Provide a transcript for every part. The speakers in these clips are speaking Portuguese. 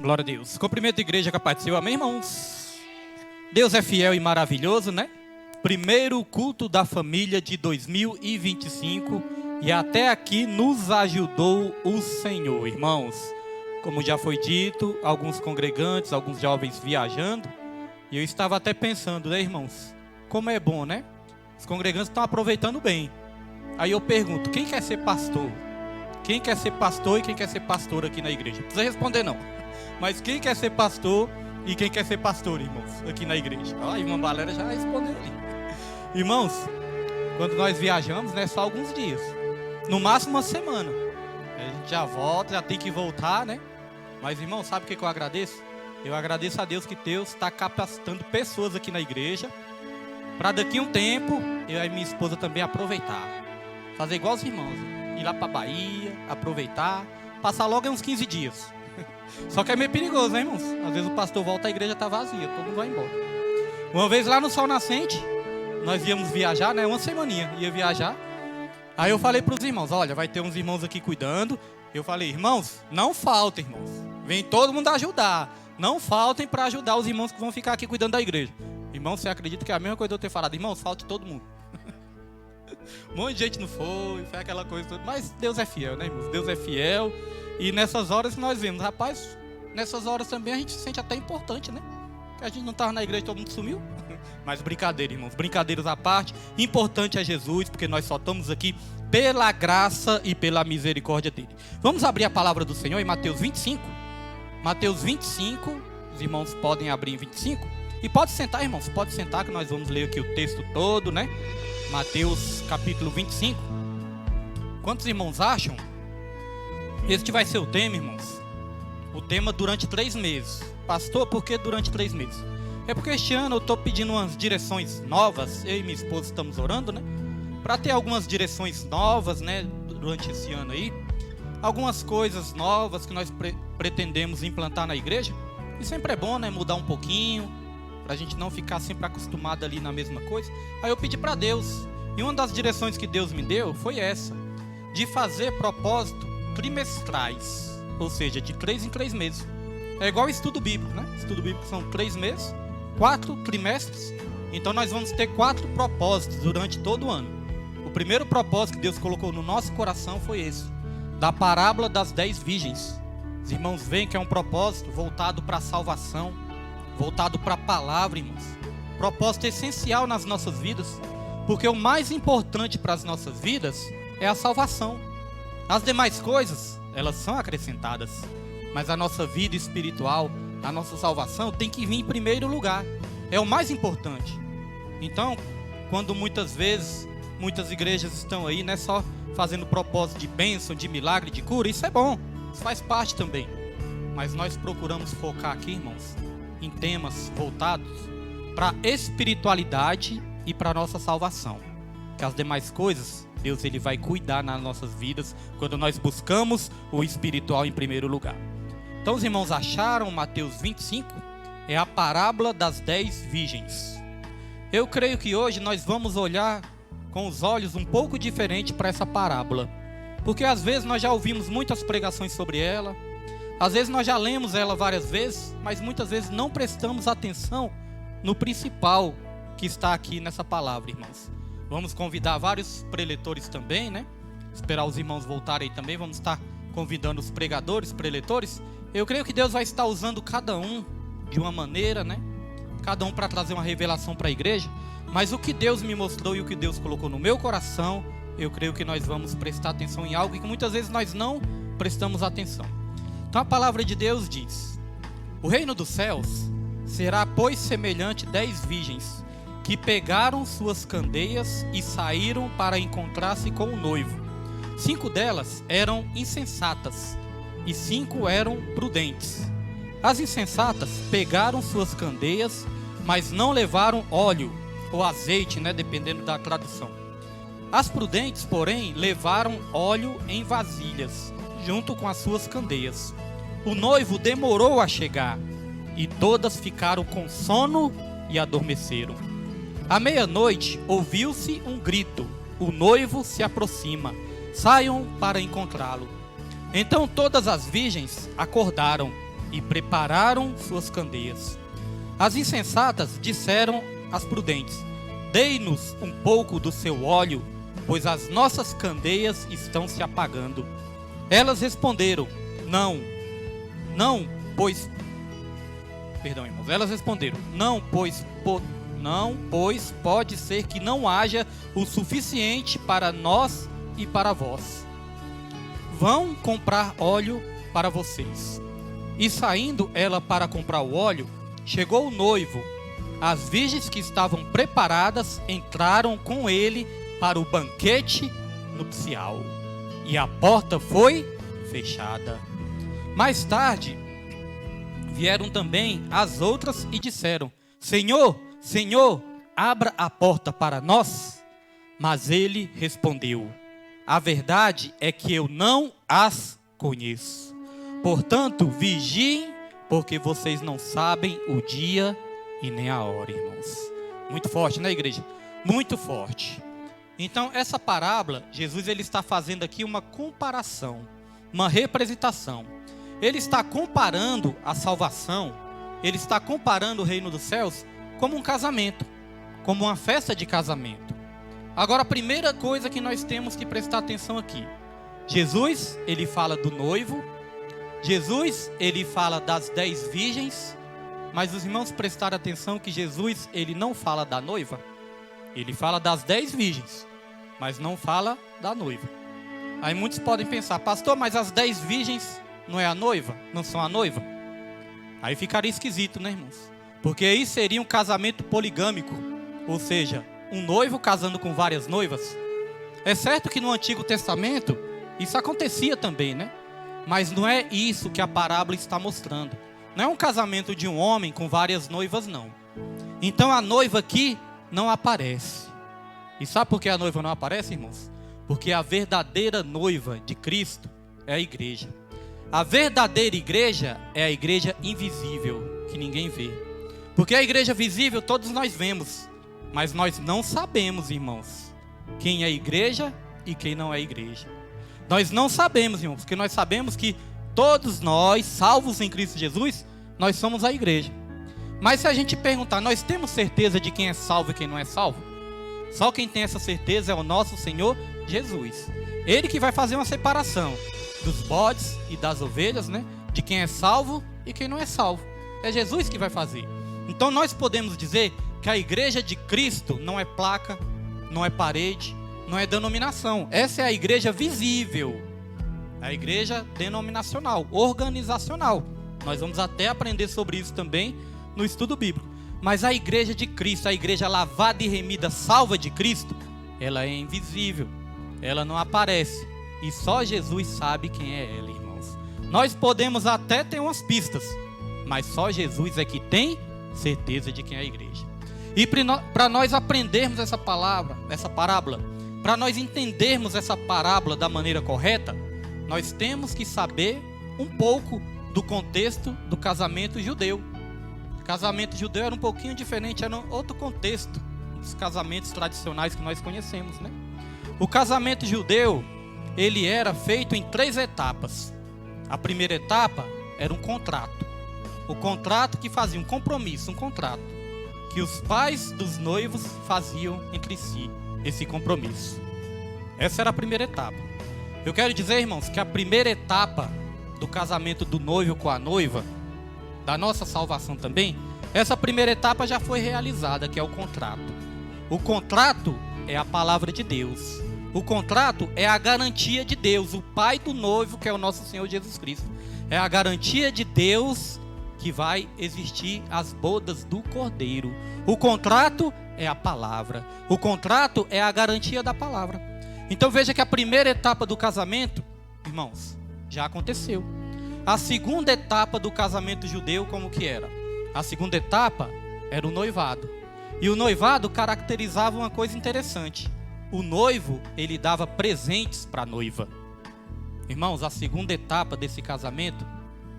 Glória a Deus. Cumprimento a igreja que a paz do Senhor. Amém, irmãos? Deus é fiel e maravilhoso, né? Primeiro culto da família de 2025 e até aqui nos ajudou o Senhor, irmãos. Como já foi dito, alguns congregantes, alguns jovens viajando. E eu estava até pensando, né, irmãos? Como é bom, né? Os congregantes estão aproveitando bem. Aí eu pergunto, quem quer ser pastor? Quem quer ser pastor e quem quer ser pastor aqui na igreja? Não precisa responder não. Mas quem quer ser pastor e quem quer ser pastor, irmãos, aqui na igreja? Ó, a irmã Valéria já respondeu ali. Irmãos, quando nós viajamos, né, só alguns dias. No máximo uma semana. A gente já volta, já tem que voltar, né? Mas, irmão, sabe o que eu agradeço? Eu agradeço a Deus que Deus está capacitando pessoas aqui na igreja para daqui a um tempo, eu e minha esposa também aproveitar. Fazer igual os irmãos. Ir lá para Bahia, aproveitar, passar logo uns 15 dias. Só que é meio perigoso, né, irmãos? Às vezes o pastor volta, a igreja está vazia, todo mundo vai embora. Uma vez lá no Sol Nascente, nós íamos viajar, né? Uma semaninha, ia viajar. Aí eu falei para os irmãos, olha, vai ter uns irmãos aqui cuidando. Eu falei, irmãos, não faltem, irmãos. Vem todo mundo ajudar. Não faltem para ajudar os irmãos que vão ficar aqui cuidando da igreja. Irmãos, você acredita que é a mesma coisa de eu ter falado, irmãos, falte todo mundo. Um monte de gente não foi aquela coisa toda. Mas Deus é fiel, né, irmãos? Deus é fiel. E nessas horas nós vemos, rapaz, nessas horas também a gente se sente até importante, né? Que a gente não estava na igreja e todo mundo sumiu. Mas brincadeira, irmãos, brincadeiras à parte. Importante é Jesus, porque nós só estamos aqui pela graça e pela misericórdia dele. Vamos abrir a palavra do Senhor em Mateus 25. Mateus 25, os irmãos podem abrir em 25. E pode sentar, irmãos, pode sentar que nós vamos ler aqui o texto todo, né? Mateus capítulo 25. Quantos irmãos acham? Este vai ser o tema, irmãos. O tema durante 3 meses. Pastor, por que durante 3 meses? É porque este ano eu estou pedindo umas direções novas. Eu e minha esposa estamos orando, né? Para ter algumas direções novas, né? Durante esse ano aí. Algumas coisas novas que nós pretendemos implantar na igreja. E sempre é bom, né? Mudar um pouquinho. Para a gente não ficar sempre acostumado ali na mesma coisa. Aí eu pedi para Deus. E uma das direções que Deus me deu foi essa. De fazer propósito trimestrais, ou seja, de 3 em 3 meses. É igual estudo bíblico, né? Estudo bíblico são 3 meses, 4 trimestres. Então nós vamos ter 4 propósitos durante todo o ano. O primeiro propósito que Deus colocou no nosso coração foi esse, da parábola das 10 virgens. Os irmãos veem que é um propósito voltado para a salvação, voltado para a palavra, irmãos. Propósito essencial nas nossas vidas, porque o mais importante para as nossas vidas é a salvação. As demais coisas, elas são acrescentadas, mas a nossa vida espiritual, a nossa salvação tem que vir em primeiro lugar, é o mais importante. Então, quando muitas vezes, muitas igrejas estão aí, né, só fazendo propósito de bênção, de milagre, de cura, isso é bom, isso faz parte também. Mas nós procuramos focar aqui, irmãos, em temas voltados para a espiritualidade e para a nossa salvação, que as demais coisas Deus ele vai cuidar nas nossas vidas quando nós buscamos o espiritual em primeiro lugar. Então os irmãos acharam Mateus 25? É a parábola das 10 virgens. Eu creio que hoje nós vamos olhar com os olhos um pouco diferente para essa parábola. Porque às vezes nós já ouvimos muitas pregações sobre ela. Às vezes nós já lemos ela várias vezes, mas muitas vezes não prestamos atenção no principal que está aqui nessa palavra, irmãos. Vamos convidar vários preletores também, né? Esperar os irmãos voltarem também. Vamos estar convidando os pregadores, preletores. Eu creio que Deus vai estar usando cada um de uma maneira, né? Cada um para trazer uma revelação para a igreja. Mas o que Deus me mostrou e o que Deus colocou no meu coração, eu creio que nós vamos prestar atenção em algo que muitas vezes nós não prestamos atenção. Então a palavra de Deus diz: o reino dos céus será, pois, semelhante 10 virgens que pegaram suas candeias e saíram para encontrar-se com o noivo. 5 delas eram insensatas e 5 eram prudentes. As insensatas pegaram suas candeias, mas não levaram óleo ou azeite, né, dependendo da tradução. As prudentes, porém, levaram óleo em vasilhas, junto com as suas candeias. O noivo demorou a chegar, e todas ficaram com sono e adormeceram. À meia-noite, ouviu-se um grito: o noivo se aproxima, saiam para encontrá-lo. Então todas as virgens acordaram e prepararam suas candeias. As insensatas disseram às prudentes: dei-nos um pouco do seu óleo, pois as nossas candeias estão se apagando. Elas responderam: não, pois... Perdão, irmãos. Elas responderam: não, pois pode ser que não haja o suficiente para nós e para vós. Vão comprar óleo para vocês. E saindo ela para comprar o óleo, chegou o noivo. As virgens que estavam preparadas entraram com ele para o banquete nupcial, e a porta foi fechada. Mais tarde vieram também as outras e disseram: Senhor, Senhor, abra a porta para nós. Mas ele respondeu: a verdade é que eu não as conheço. Portanto, vigiem, porque vocês não sabem o dia e nem a hora, irmãos. Muito forte, né, igreja? Muito forte. Então, essa parábola, Jesus ele está fazendo aqui uma comparação, uma representação. Ele está comparando a salvação, ele está comparando o reino dos céus como um casamento, como uma festa de casamento. Agora, a primeira coisa que nós temos que prestar atenção aqui: Jesus, ele fala do noivo, Jesus, ele fala das 10 virgens, mas os irmãos prestaram atenção que Jesus, ele não fala da noiva. Ele fala das 10 virgens, mas não fala da noiva. Aí muitos podem pensar: pastor, mas as 10 virgens não é a noiva? Não são a noiva? Aí ficaria esquisito, né, irmãos? Porque aí seria um casamento poligâmico, ou seja, um noivo casando com várias noivas. É certo que no Antigo Testamento isso acontecia também, né? Mas não é isso que a parábola está mostrando. Não é um casamento de um homem com várias noivas, não. Então a noiva aqui não aparece. E sabe por que a noiva não aparece, irmãos? Porque a verdadeira noiva de Cristo é a igreja. A verdadeira igreja é a igreja invisível, que ninguém vê. Porque a igreja visível todos nós vemos, mas nós não sabemos, irmãos, quem é igreja e quem não é igreja. Nós não sabemos, irmãos, porque nós sabemos que todos nós, salvos em Cristo Jesus, nós somos a igreja. Mas se a gente perguntar, nós temos certeza de quem é salvo e quem não é salvo? Só quem tem essa certeza é o nosso Senhor Jesus. Ele que vai fazer uma separação dos bodes e das ovelhas, né? De quem é salvo e quem não é salvo. É Jesus que vai fazer. Então nós podemos dizer que a igreja de Cristo não é placa, não é parede, não é denominação. Essa é a igreja visível, a igreja denominacional, organizacional. Nós vamos até aprender sobre isso também no estudo bíblico. Mas a igreja de Cristo, a igreja lavada e remida, salva de Cristo, ela é invisível, ela não aparece. E só Jesus sabe quem é ela, irmãos. Nós podemos até ter umas pistas, mas só Jesus é que tem certeza de quem é a igreja. E para nós aprendermos essa parábola, para nós entendermos essa parábola da maneira correta, nós temos que saber um pouco do contexto do casamento judeu. O casamento judeu era um pouquinho diferente, era outro contexto dos casamentos tradicionais que nós conhecemos, né? O casamento judeu, ele era feito em 3 etapas. A primeira etapa era um contrato. O contrato que fazia um compromisso, um contrato, que os pais dos noivos faziam entre si, esse compromisso. Essa era a primeira etapa. Eu quero dizer, irmãos, que a primeira etapa do casamento do noivo com a noiva, da nossa salvação também, essa primeira etapa já foi realizada, que é o contrato. O contrato é a palavra de Deus. O contrato é a garantia de Deus, o pai do noivo, que é o nosso Senhor Jesus Cristo. É a garantia de Deus que vai existir as bodas do Cordeiro. O contrato é a palavra. O contrato é a garantia da palavra. Então veja que a primeira etapa do casamento, irmãos, já aconteceu. A segunda etapa do casamento judeu, como que era? A segunda etapa era o noivado. E o noivado caracterizava uma coisa interessante. O noivo, ele dava presentes para a noiva. Irmãos, a segunda etapa desse casamento,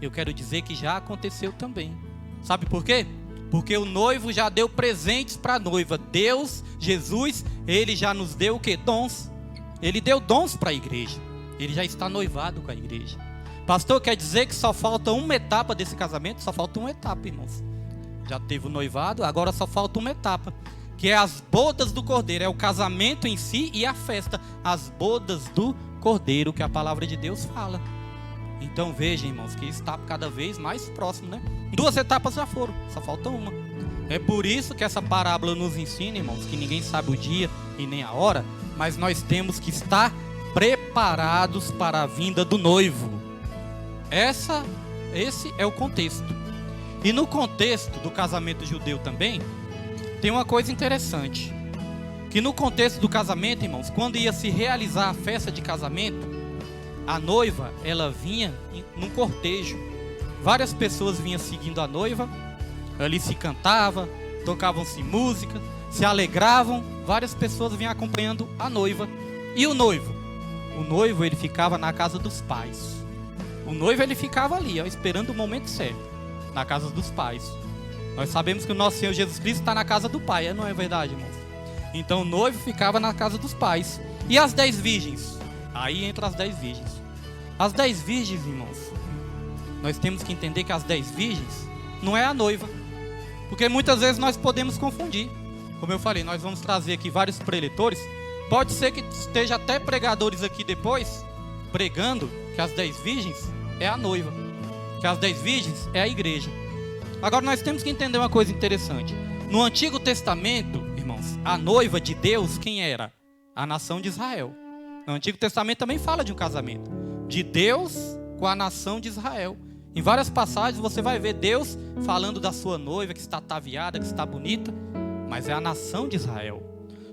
eu quero dizer que já aconteceu também. Sabe por quê? Porque o noivo já deu presentes para a noiva. Deus, Jesus, ele já nos deu o quê? Dons. Ele deu dons para a igreja. Ele já está noivado com a igreja. Pastor, quer dizer que só falta uma etapa desse casamento? Só falta uma etapa, irmãos. Já teve o noivado, agora só falta uma etapa, que é as bodas do Cordeiro. É o casamento em si e a festa. As bodas do Cordeiro, que a palavra de Deus fala. Então vejam, irmãos, que está cada vez mais próximo, né? 2 etapas já foram, só falta uma. É por isso que essa parábola nos ensina, irmãos, que ninguém sabe o dia e nem a hora, mas nós temos que estar preparados para a vinda do noivo. Esse é o contexto. E no contexto do casamento judeu também, tem uma coisa interessante. Que no contexto do casamento, irmãos, quando ia se realizar a festa de casamento, a noiva, ela vinha num cortejo. Várias pessoas vinham seguindo a noiva, ali se cantava, tocavam-se música, se alegravam, várias pessoas vinham acompanhando a noiva. E o noivo? O noivo, ele ficava na casa dos pais. O noivo, ele ficava ali, ó, esperando o momento certo, na casa dos pais. Nós sabemos que o nosso Senhor Jesus Cristo está na casa do Pai, não é verdade, irmãos? Então o noivo ficava na casa dos pais. E as 10 virgens? Aí entra as 10 virgens. As 10 virgens, irmãos, nós temos que entender que as 10 virgens não é a noiva. Porque muitas vezes nós podemos confundir. Como eu falei, nós vamos trazer aqui vários preletores. Pode ser que esteja até pregadores aqui depois, pregando que as 10 virgens é a noiva. Que as 10 virgens é a igreja. Agora nós temos que entender uma coisa interessante. No Antigo Testamento, irmãos, a noiva de Deus, quem era? A nação de Israel. No Antigo Testamento também fala de um casamento de Deus com a nação de Israel. Em várias passagens você vai ver Deus falando da sua noiva, que está ataviada, que está bonita, mas é a nação de Israel.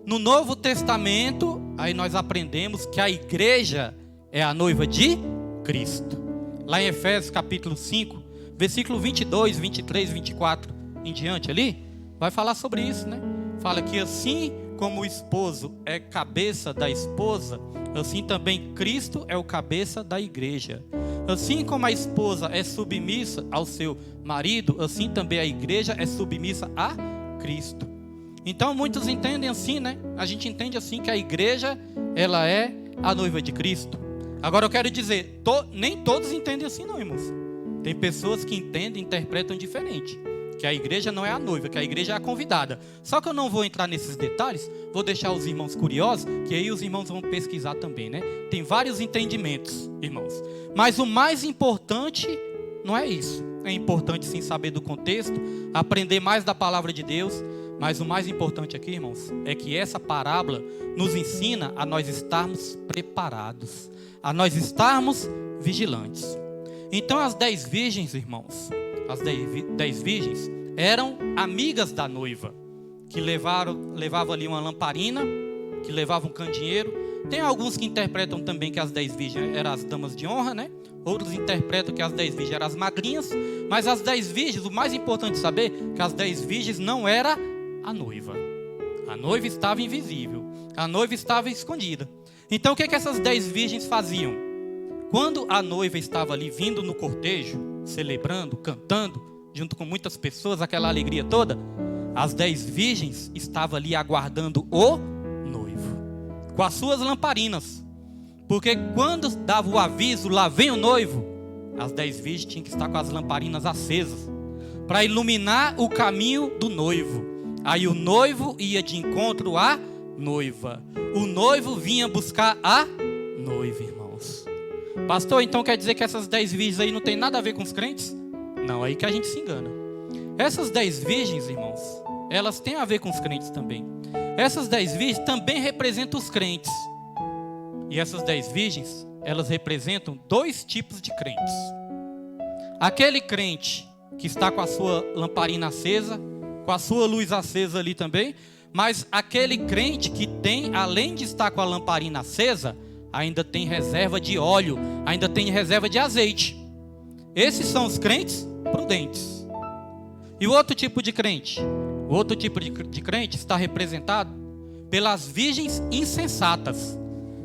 No Novo Testamento, aí nós aprendemos que a igreja é a noiva de Cristo. Lá em Efésios capítulo 5, versículo 22, 23, 24 em diante ali, vai falar sobre isso, né? Fala que assim como o esposo é cabeça da esposa, assim também Cristo é o cabeça da igreja. Assim como a esposa é submissa ao seu marido, assim também a igreja é submissa a Cristo. Então muitos entendem assim, né? A gente entende assim que a igreja, ela é a noiva de Cristo. Agora eu quero dizer, nem todos entendem assim não, irmãos. Tem pessoas que entendem, interpretam diferente. Que a igreja não é a noiva, que a igreja é a convidada. Só que eu não vou entrar nesses detalhes, vou deixar os irmãos curiosos, que aí os irmãos vão pesquisar também, né? Tem vários entendimentos, irmãos. Mas o mais importante não é isso. É importante sim saber do contexto, aprender mais da palavra de Deus. Mas o mais importante aqui, irmãos, é que essa parábola nos ensina a nós estarmos preparados, a nós estarmos vigilantes. Então as 10 virgens, irmãos, as 10 virgens eram amigas da noiva, que levavam ali uma lamparina, que levavam um candeeiro. Tem alguns que interpretam também que as 10 virgens eram as damas de honra, né? Outros interpretam que as 10 virgens eram as madrinhas. Mas as 10 virgens, o mais importante saber, que as 10 virgens não era a noiva. A noiva estava invisível, a noiva estava escondida. Então o que essas 10 virgens faziam? Quando a noiva estava ali vindo no cortejo, celebrando, cantando, junto com muitas pessoas, aquela alegria toda, as 10 virgens estavam ali aguardando o noivo, com as suas lamparinas. Porque quando dava o aviso, lá vem o noivo, as 10 virgens tinham que estar com as lamparinas acesas, para iluminar o caminho do noivo. Aí o noivo ia de encontro à noiva. O noivo vinha buscar a noiva, irmãos. Pastor, então quer dizer que essas 10 virgens aí não tem nada a ver com os crentes? Não, aí que a gente se engana. Essas 10 virgens, irmãos, elas têm a ver com os crentes também. Essas 10 virgens também representam os crentes. E essas 10 virgens, elas representam 2 tipos de crentes. Aquele crente que está com a sua lamparina acesa, com a sua luz acesa ali também, mas aquele crente que tem, além de estar com a lamparina acesa, ainda tem reserva de óleo, ainda tem reserva de azeite. Esses são os crentes prudentes. E o outro tipo de crente? O outro tipo de crente está representado pelas virgens insensatas.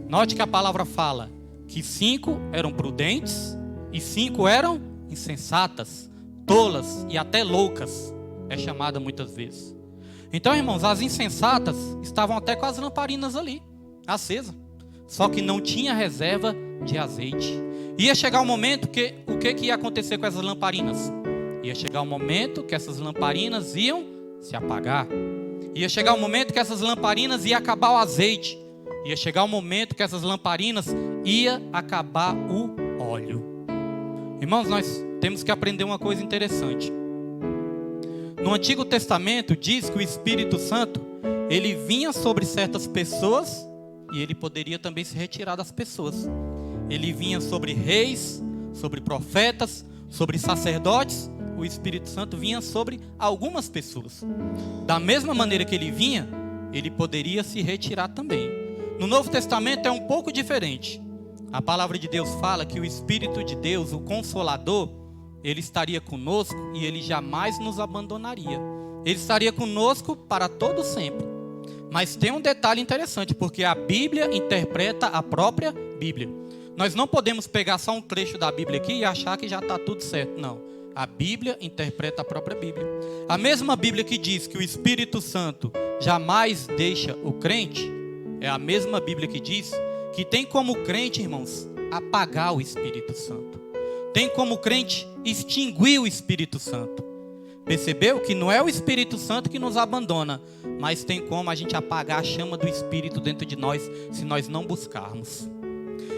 Note que a palavra fala que 5 eram prudentes e 5 eram insensatas, tolas e até loucas, é chamada muitas vezes. Então, irmãos, as insensatas estavam até com as lamparinas ali, acesas, só que não tinha reserva de azeite. Ia chegar um momento que o que ia acontecer com essas lamparinas? Ia chegar um momento que essas lamparinas iam se apagar. Ia chegar um momento que essas lamparinas ia acabar o azeite. Ia chegar um momento que essas lamparinas ia acabar o óleo. Irmãos, nós temos que aprender uma coisa interessante. No Antigo Testamento diz que o Espírito Santo, ele vinha sobre certas pessoas e ele poderia também se retirar das pessoas. Ele vinha sobre reis, sobre profetas, sobre sacerdotes. O Espírito Santo vinha sobre algumas pessoas. Da mesma maneira que ele vinha, ele poderia se retirar também. No Novo Testamento é um pouco diferente. A palavra de Deus fala que o Espírito de Deus, o Consolador, ele estaria conosco e ele jamais nos abandonaria. Ele estaria conosco para todo sempre. Mas tem um detalhe interessante, porque a Bíblia interpreta a própria Bíblia. Nós não podemos pegar só um trecho da Bíblia aqui e achar que já está tudo certo. Não. A Bíblia interpreta a própria Bíblia. A mesma Bíblia que diz que o Espírito Santo jamais deixa o crente, é a mesma Bíblia que diz que tem como crente, irmãos, apagar o Espírito Santo. Tem como crente extinguir o Espírito Santo. Percebeu que não é o Espírito Santo que nos abandona, mas tem como a gente apagar a chama do Espírito dentro de nós, se nós não buscarmos.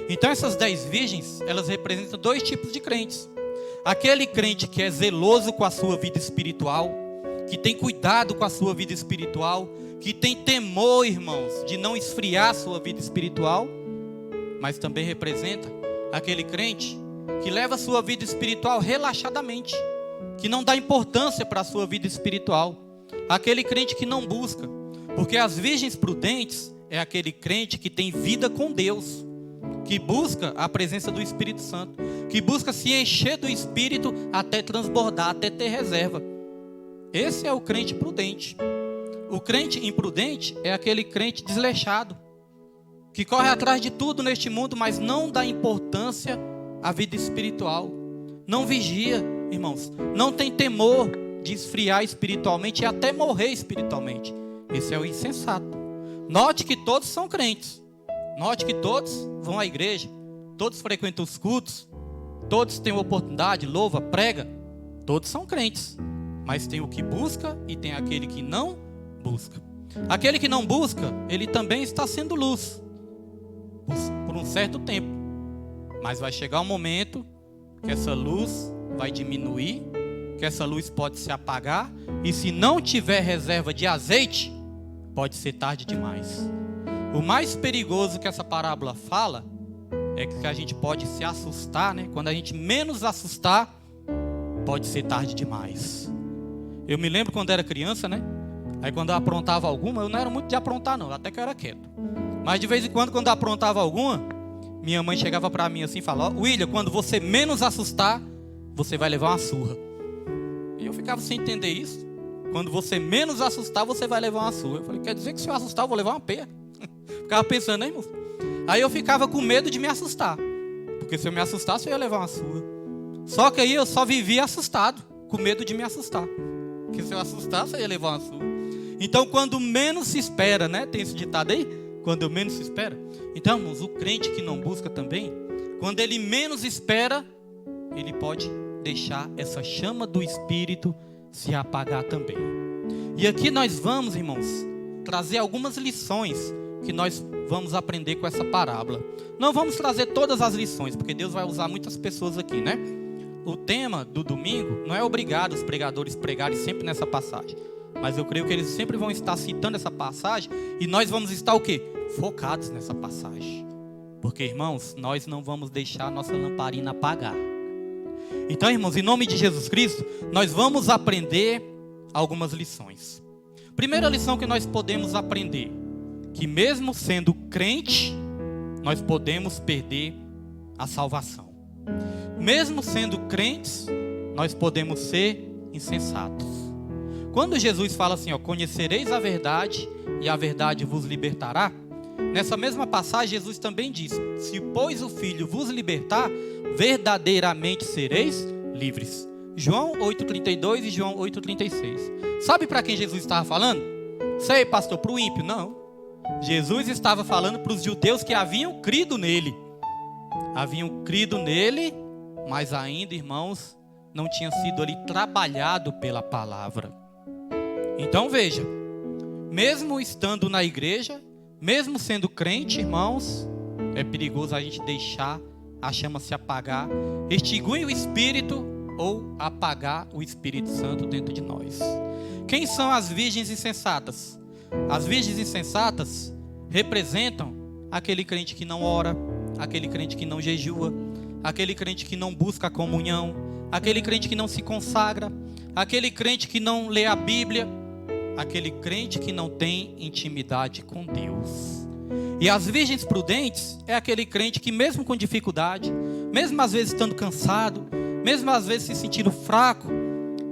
Então essas 10 virgens, elas representam 2 tipos de crentes. Aquele crente que é zeloso com a sua vida espiritual, que tem cuidado com a sua vida espiritual, que tem temor, irmãos, de não esfriar a sua vida espiritual, mas também representa aquele crente que leva a sua vida espiritual relaxadamente, que não dá importância para a sua vida espiritual, aquele crente que não busca, porque as virgens prudentes é aquele crente que tem vida com Deus, que busca a presença do Espírito Santo, que busca se encher do Espírito até transbordar, até ter reserva. Esse é o crente prudente. O crente imprudente é aquele crente desleixado, que corre atrás de tudo neste mundo, mas não dá importância à vida espiritual. Não vigia, irmãos. Não tem temor de esfriar espiritualmente e até morrer espiritualmente. Esse é o insensato. Note que todos são crentes. Note que todos vão à igreja. Todos frequentam os cultos. Todos têm oportunidade, louva, prega. Todos são crentes. Mas tem o que busca e tem aquele que não busca. Aquele que não busca, ele também está sendo luz por um certo tempo. Mas vai chegar um momento que essa luz vai diminuir, que essa luz pode se apagar, e se não tiver reserva de azeite, pode ser tarde demais. O mais perigoso que essa parábola fala é que a gente pode se assustar, né? Quando a gente menos assustar, pode ser tarde demais. Eu me lembro quando era criança, né? Aí quando eu aprontava alguma, eu não era muito de aprontar não, até que eu era quieto. Mas de vez em quando eu aprontava alguma, minha mãe chegava para mim assim e falava: William, quando você menos assustar, você vai levar uma surra. E eu ficava sem entender isso. Quando você menos assustar, você vai levar uma surra. Eu falei: quer dizer que se eu assustar, eu vou levar uma peia? Ficava pensando, né, irmão? Aí eu ficava com medo de me assustar, porque se eu me assustasse, eu ia levar uma surra. Só que aí eu só vivia assustado, com medo de me assustar, porque se eu assustasse, eu ia levar uma surra. Então, quando menos se espera, né? Tem esse ditado aí? Quando menos se espera. Então, irmãos, o crente que não busca também, quando ele menos espera, ele pode deixar essa chama do Espírito se apagar também. E aqui nós vamos, irmãos, trazer algumas lições que nós vamos aprender com essa parábola. Não vamos trazer todas as lições, porque Deus vai usar muitas pessoas aqui, né? O tema do domingo não é obrigado os pregadores pregarem sempre nessa passagem, mas eu creio que eles sempre vão estar citando essa passagem, e nós vamos estar o quê? Focados nessa passagem. Porque, irmãos, nós não vamos deixar a nossa lamparina apagar. Então, irmãos, em nome de Jesus Cristo, nós vamos aprender algumas lições. Primeira lição que nós podemos aprender: que mesmo sendo crente, nós podemos perder a salvação. Mesmo sendo crentes, nós podemos ser insensatos. Quando Jesus fala assim, conhecereis a verdade e a verdade vos libertará, nessa mesma passagem Jesus também diz: se pois o Filho vos libertar, verdadeiramente sereis livres. João 8,32 e João 8,36. Sabe para quem Jesus estava falando? Sei, pastor, para o ímpio? Não. Jesus estava falando para os judeus que haviam crido nele. haviam crido nele, mas ainda, irmãos, não tinha sido ali trabalhado pela palavra. Então veja, mesmo estando na igreja, mesmo sendo crente, irmãos, é perigoso a gente deixar a chama se apagar, extinguir o Espírito ou apagar o Espírito Santo dentro de nós. Quem são as virgens insensatas? As virgens insensatas representam aquele crente que não ora, aquele crente que não jejua, aquele crente que não busca a comunhão, aquele crente que não se consagra, aquele crente que não lê a Bíblia, aquele crente que não tem intimidade com Deus. E as virgens prudentes é aquele crente que mesmo com dificuldade, mesmo às vezes estando cansado, mesmo às vezes se sentindo fraco,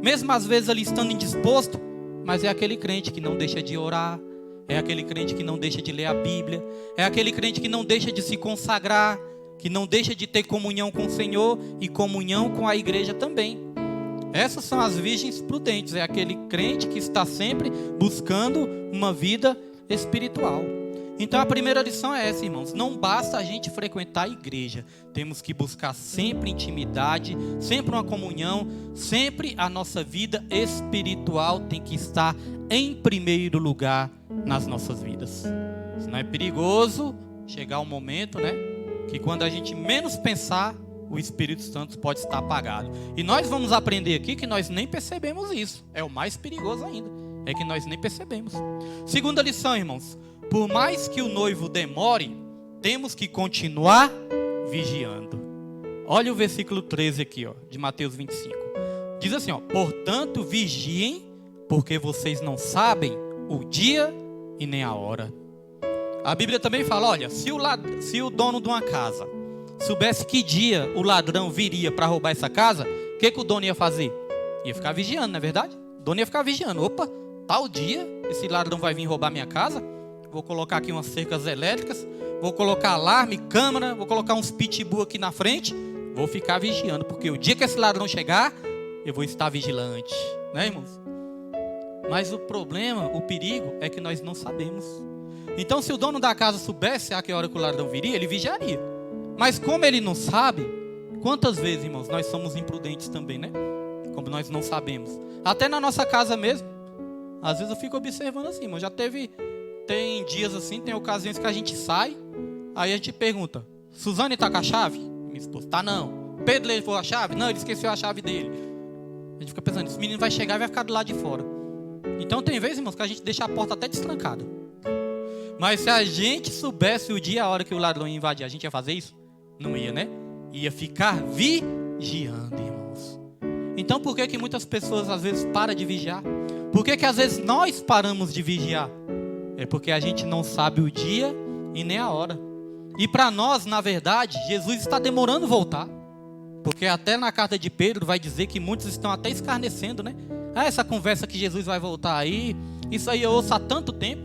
mesmo às vezes ali estando indisposto, mas é aquele crente que não deixa de orar, é aquele crente que não deixa de ler a Bíblia, é aquele crente que não deixa de se consagrar, que não deixa de ter comunhão com o Senhor e comunhão com a igreja também. Essas são as virgens prudentes, é aquele crente que está sempre buscando uma vida espiritual. Então a primeira lição é essa, irmãos, não basta a gente frequentar a igreja, temos que buscar sempre intimidade, sempre uma comunhão, sempre a nossa vida espiritual tem que estar em primeiro lugar nas nossas vidas. Senão é perigoso chegar um momento, né, que quando a gente menos pensar, o Espírito Santo pode estar apagado. E nós vamos aprender aqui que nós nem percebemos isso. É o mais perigoso ainda, é que nós nem percebemos. Segunda lição, irmãos, por mais que o noivo demore, temos que continuar vigiando. Olha o versículo 13 aqui, ó, de Mateus 25. Diz assim, ó, portanto vigiem, porque vocês não sabem o dia e nem a hora. A Bíblia também fala, olha, se o dono de uma casa soubesse que dia o ladrão viria para roubar essa casa, o que o dono ia fazer? Ia ficar vigiando, não é verdade? O dono ia ficar vigiando. Opa, tal dia esse ladrão vai vir roubar minha casa, vou colocar aqui umas cercas elétricas, vou colocar alarme, câmera, vou colocar uns pitbull aqui na frente, vou ficar vigiando, porque o dia que esse ladrão chegar, eu vou estar vigilante, né, irmãos? Mas o problema, o perigo é que nós não sabemos. Então se o dono da casa soubesse a que hora que o ladrão viria, ele vigiaria. Mas como ele não sabe, quantas vezes, irmãos, nós somos imprudentes também, né? Como nós não sabemos. Até na nossa casa mesmo. Às vezes eu fico observando assim, irmão. Tem dias assim, tem ocasiões que a gente sai, aí a gente pergunta, Suzane tá com a chave? Minha esposa, tá não. Pedro levou a chave? Não, ele esqueceu a chave dele. A gente fica pensando, esse menino vai chegar e vai ficar do lado de fora. Então tem vezes, irmãos, que a gente deixa a porta até destrancada. Mas se a gente soubesse o dia e a hora que o ladrão ia invadir, a gente ia fazer isso? Não ia, né? Ia ficar vigiando, irmãos. Então por que muitas pessoas às vezes param de vigiar? Por que às vezes nós paramos de vigiar? É porque a gente não sabe o dia e nem a hora. E para nós, na verdade, Jesus está demorando a voltar. Porque até na carta de Pedro vai dizer que muitos estão até escarnecendo, né? Ah, essa conversa que Jesus vai voltar aí, isso aí eu ouço há tanto tempo.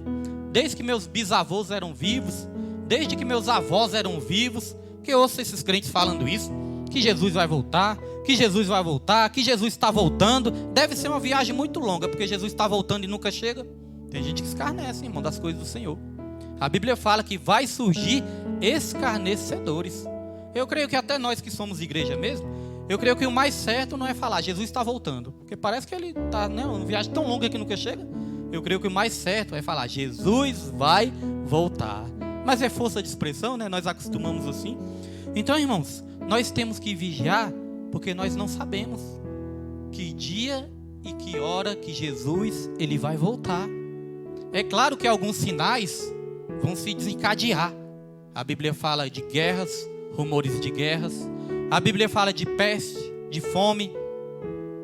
Desde que meus bisavôs eram vivos, desde que meus avós eram vivos, que eu ouço esses crentes falando isso, que Jesus vai voltar, que Jesus vai voltar, que Jesus está voltando. Deve ser uma viagem muito longa, porque Jesus está voltando e nunca chega. Tem gente que escarnece, irmão, das coisas do Senhor. A Bíblia fala que vai surgir escarnecedores. Eu creio que até nós que somos igreja mesmo, eu creio que o mais certo não é falar Jesus está voltando, porque parece que ele está, né, uma viagem tão longa que nunca chega. Eu creio que o mais certo é falar Jesus vai voltar. Mas é força de expressão, né? Nós acostumamos assim. Então, irmãos, nós temos que vigiar, porque nós não sabemos que dia e que hora que Jesus ele vai voltar. É claro que alguns sinais vão se desencadear. A Bíblia fala de guerras, rumores de guerras. A Bíblia fala de peste, de fome.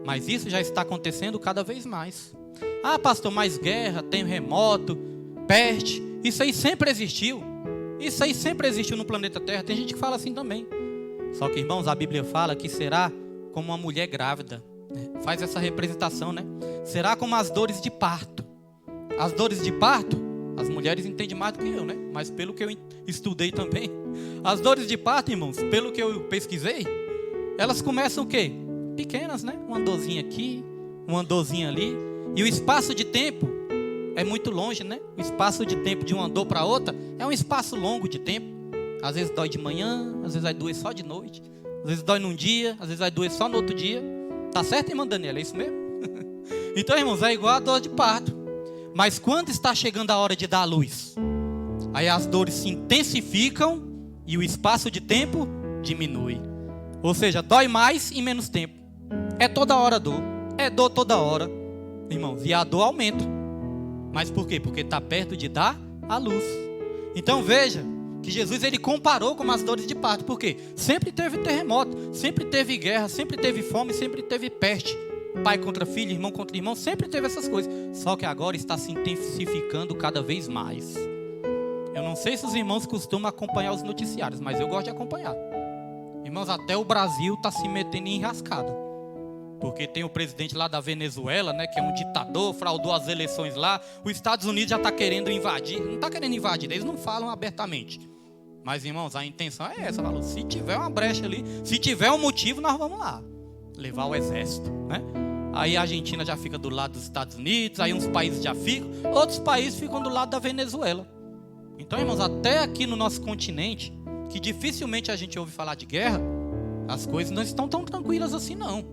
Mas isso já está acontecendo cada vez mais. Ah, pastor, mais guerra, terremoto, peste. Isso aí sempre existiu. Isso aí sempre existiu no planeta Terra. Tem gente que fala assim também. Só que, irmãos, a Bíblia fala que será como uma mulher grávida. Faz essa representação, né? Será como as dores de parto. As dores de parto, as mulheres entendem mais do que eu, né? Mas pelo que eu estudei também. As dores de parto, irmãos, pelo que eu pesquisei, elas começam o quê? Pequenas, né? Uma dorzinha aqui, uma dorzinha ali. E o espaço de tempo é muito longe, né? O espaço de tempo de uma dor para outra é um espaço longo de tempo. Às vezes dói de manhã, às vezes vai doer só de noite. Às vezes dói num dia, às vezes vai doer só no outro dia. Tá certo, irmã Daniela? É isso mesmo? Então, irmãos, é igual a dor de parto. Mas quando está chegando a hora de dar a luz, aí as dores se intensificam e o espaço de tempo diminui. Ou seja, dói mais em menos tempo. É toda hora dor. É dor toda hora, irmãos. E a dor aumenta. Mas por quê? Porque está perto de dar a luz. Então veja que Jesus ele comparou com as dores de parto. Por quê? Sempre teve terremoto, sempre teve guerra, sempre teve fome, sempre teve peste. Pai contra filho, irmão contra irmão, sempre teve essas coisas. Só que agora está se intensificando cada vez mais. Eu não sei se os irmãos costumam acompanhar os noticiários, mas eu gosto de acompanhar. Irmãos, até o Brasil está se metendo em enrascada. Porque tem o presidente lá da Venezuela, né, que é um ditador, fraudou as eleições lá. Os Estados Unidos já está querendo invadir. Não está querendo invadir, eles não falam abertamente. Mas, irmãos, a intenção é essa. Falou, se tiver uma brecha ali, se tiver um motivo, nós vamos lá. Levar o exército, né? Aí a Argentina já fica do lado dos Estados Unidos, aí uns países já ficam, outros países ficam do lado da Venezuela. Então, irmãos, até aqui no nosso continente, que dificilmente a gente ouve falar de guerra, as coisas não estão tão tranquilas assim, não.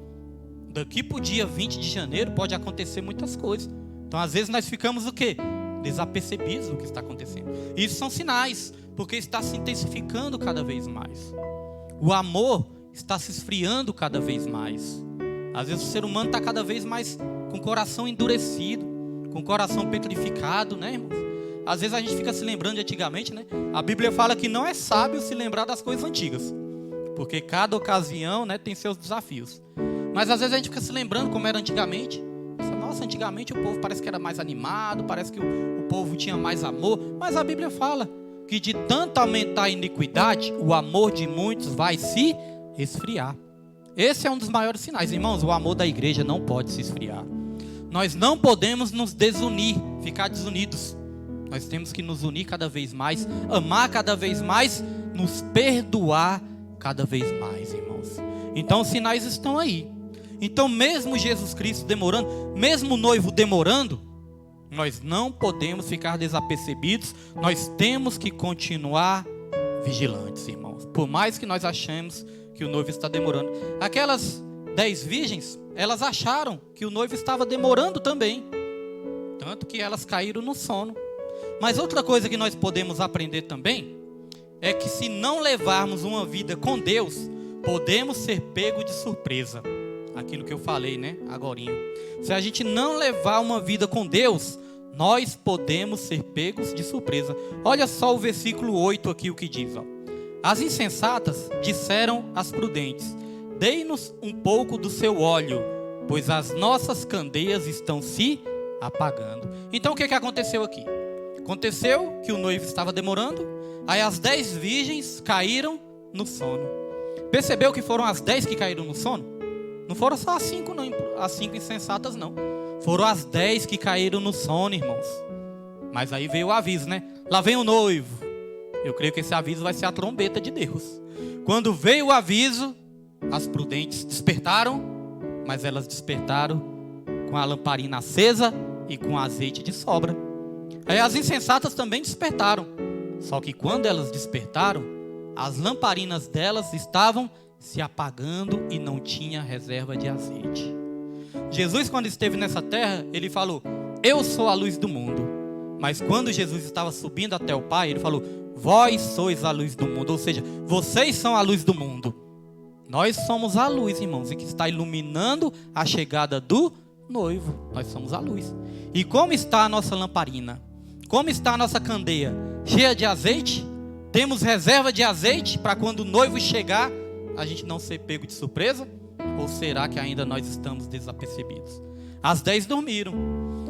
Daqui para o dia 20 de janeiro pode acontecer muitas coisas. Então, às vezes, nós ficamos o quê? Desapercebidos do que está acontecendo. Isso são sinais, porque está se intensificando cada vez mais. O amor está se esfriando cada vez mais. Às vezes, o ser humano está cada vez mais com o coração endurecido, com o coração petrificado, né, irmãos? Às vezes, a gente fica se lembrando de antigamente, né? A Bíblia fala que não é sábio se lembrar das coisas antigas, porque cada ocasião, né, tem seus desafios. Mas às vezes a gente fica se lembrando como era antigamente. Nossa, antigamente o povo parece que era mais animado, parece que o povo tinha mais amor. Mas a Bíblia fala que de tanto aumentar a iniquidade, o amor de muitos vai se esfriar. Esse é um dos maiores sinais. Irmãos, o amor da igreja não pode se esfriar. Nós não podemos nos desunir, ficar desunidos. Nós temos que nos unir cada vez mais, amar cada vez mais, nos perdoar cada vez mais, irmãos. Então os sinais estão aí. Então, mesmo Jesus Cristo demorando, mesmo o noivo demorando, nós não podemos ficar desapercebidos, nós temos que continuar vigilantes, irmãos. Por mais que nós achemos que o noivo está demorando. Aquelas 10 virgens, elas acharam que o noivo estava demorando também, tanto que elas caíram no sono. Mas outra coisa que nós podemos aprender também, é que se não levarmos uma vida com Deus, podemos ser pegos de surpresa. Aquilo que eu falei, né, agorinha. Se a gente não levar uma vida com Deus, nós podemos ser pegos de surpresa. Olha só o versículo 8 aqui, o que diz, ó. As insensatas disseram às prudentes: dei-nos um pouco do seu óleo, pois as nossas candeias estão se apagando. Então o que aconteceu aqui? Aconteceu que o noivo estava demorando, aí as 10 virgens caíram no sono. Percebeu que foram as 10 que caíram no sono? Não foram só as 5, não, as 5 insensatas, não. Foram as 10 que caíram no sono, irmãos. Mas aí veio o aviso, né? Lá vem o noivo. Eu creio que esse aviso vai ser a trombeta de Deus. Quando veio o aviso, as prudentes despertaram, mas elas despertaram com a lamparina acesa e com azeite de sobra. Aí as insensatas também despertaram. Só que quando elas despertaram, as lamparinas delas estavam se apagando e não tinha reserva de azeite. Jesus, quando esteve nessa terra, ele falou: eu sou a luz do mundo. Mas quando Jesus estava subindo até o Pai, ele falou: vós sois a luz do mundo. Ou seja, vocês são a luz do mundo. Nós somos a luz, irmãos, e que está iluminando a chegada do noivo. Nós somos a luz. E como está a nossa lamparina? Como está a nossa candeia? Cheia de azeite? Temos reserva de azeite para quando o noivo chegar, a gente não ser pego de surpresa? Ou será que ainda nós estamos desapercebidos? As 10 dormiram.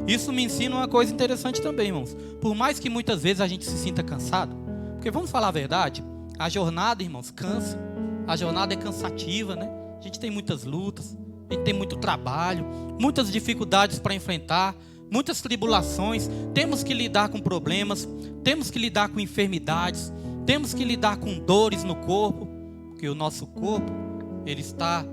Isso me ensina uma coisa interessante também, irmãos. Por mais que muitas vezes a gente se sinta cansado, porque vamos falar a verdade, a jornada, irmãos, cansa. A jornada é cansativa, né? A gente tem muitas lutas, a gente tem muito trabalho, muitas dificuldades para enfrentar, muitas tribulações, temos que lidar com problemas, temos que lidar com enfermidades, temos que lidar com dores no corpo, porque o nosso corpo, ele está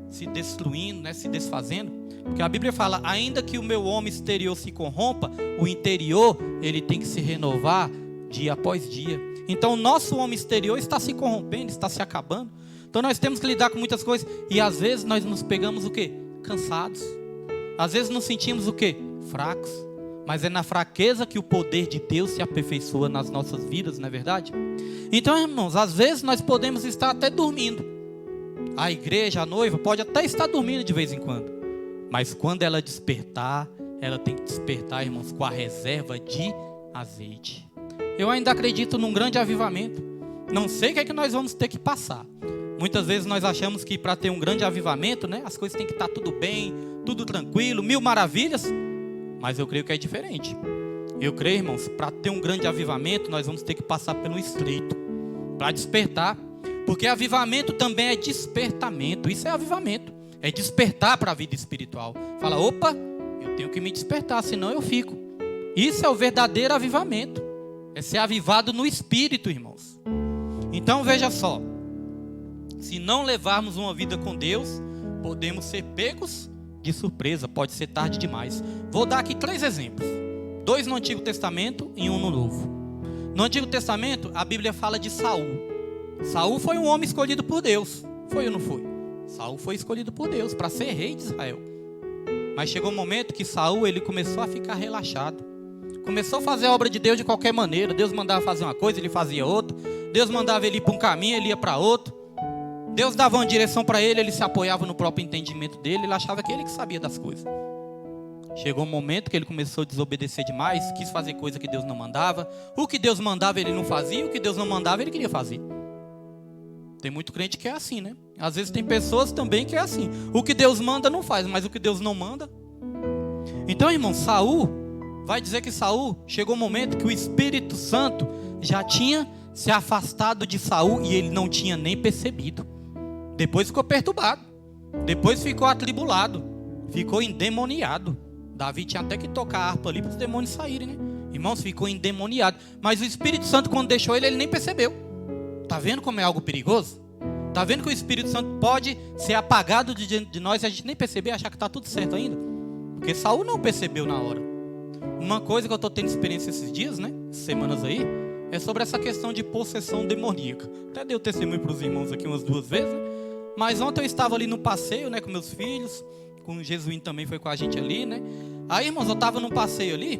se destruindo, né, se desfazendo, porque a Bíblia fala: ainda que o meu homem exterior se corrompa, o interior, ele tem que se renovar dia após dia. Então o nosso homem exterior está se corrompendo, está se acabando. Então nós temos que lidar com muitas coisas. E às vezes nós nos pegamos o quê? Cansados. Às vezes nos sentimos o quê? Fracos. Mas é na fraqueza que o poder de Deus se aperfeiçoa nas nossas vidas, não é verdade? Então, irmãos, às vezes nós podemos estar até dormindo. A igreja, a noiva, pode até estar dormindo de vez em quando. Mas quando ela despertar, ela tem que despertar, irmãos, com a reserva de azeite. Eu ainda acredito num grande avivamento. Não sei o que é que nós vamos ter que passar. Muitas vezes nós achamos que para ter um grande avivamento, né, as coisas têm que estar tudo bem, tudo tranquilo, 1000 maravilhas. Mas eu creio que é diferente. Eu creio, irmãos, para ter um grande avivamento, nós vamos ter que passar pelo estreito. Para despertar. Porque avivamento também é despertamento. Isso é avivamento. É despertar para a vida espiritual. Fala, opa, eu tenho que me despertar, senão eu fico. Isso é o verdadeiro avivamento. É ser avivado no espírito, irmãos. Então veja só. Se não levarmos uma vida com Deus, podemos ser pegos de surpresa. Pode ser tarde demais. Vou dar aqui 3 exemplos. 2 no Antigo Testamento e 1 no Novo. No Antigo Testamento, a Bíblia fala de Saul. Saul foi um homem escolhido por Deus. Foi ou não foi? Saul foi escolhido por Deus para ser rei de Israel. Mas chegou um momento que Saul ele começou a ficar relaxado. Começou a fazer a obra de Deus de qualquer maneira. Deus mandava fazer uma coisa, ele fazia outra. Deus mandava ele ir para um caminho, ele ia para outro. Deus dava uma direção para ele, ele se apoiava no próprio entendimento dele. Ele achava que ele que sabia das coisas. Chegou um momento que ele começou a desobedecer demais. Quis fazer coisa que Deus não mandava. O que Deus mandava ele não fazia. O que Deus não mandava ele queria fazer. Tem muito crente que é assim, né? Às vezes tem pessoas também que é assim. O que Deus manda não faz, mas o que Deus não manda. Então, irmão, Saul, vai dizer que Saul, chegou um momento que o Espírito Santo já tinha se afastado de Saul e ele não tinha nem percebido. Depois ficou perturbado. Depois ficou atribulado. Ficou endemoniado. Davi tinha até que tocar a harpa ali para os demônios saírem, né? Irmãos, ficou endemoniado. Mas o Espírito Santo, quando deixou ele, ele nem percebeu. Está vendo como é algo perigoso? Está vendo que o Espírito Santo pode ser apagado de nós e a gente nem perceber, achar que está tudo certo ainda? Porque Saul não percebeu na hora. Uma coisa que eu estou tendo experiência esses dias, né? Semanas aí, é sobre essa questão de possessão demoníaca. Até dei o testemunho para os irmãos aqui umas 2 vezes, né? Mas ontem eu estava ali no passeio, né, com meus filhos, com o Jesuíno também foi com a gente ali, né? Aí, irmãos, eu estava num passeio ali,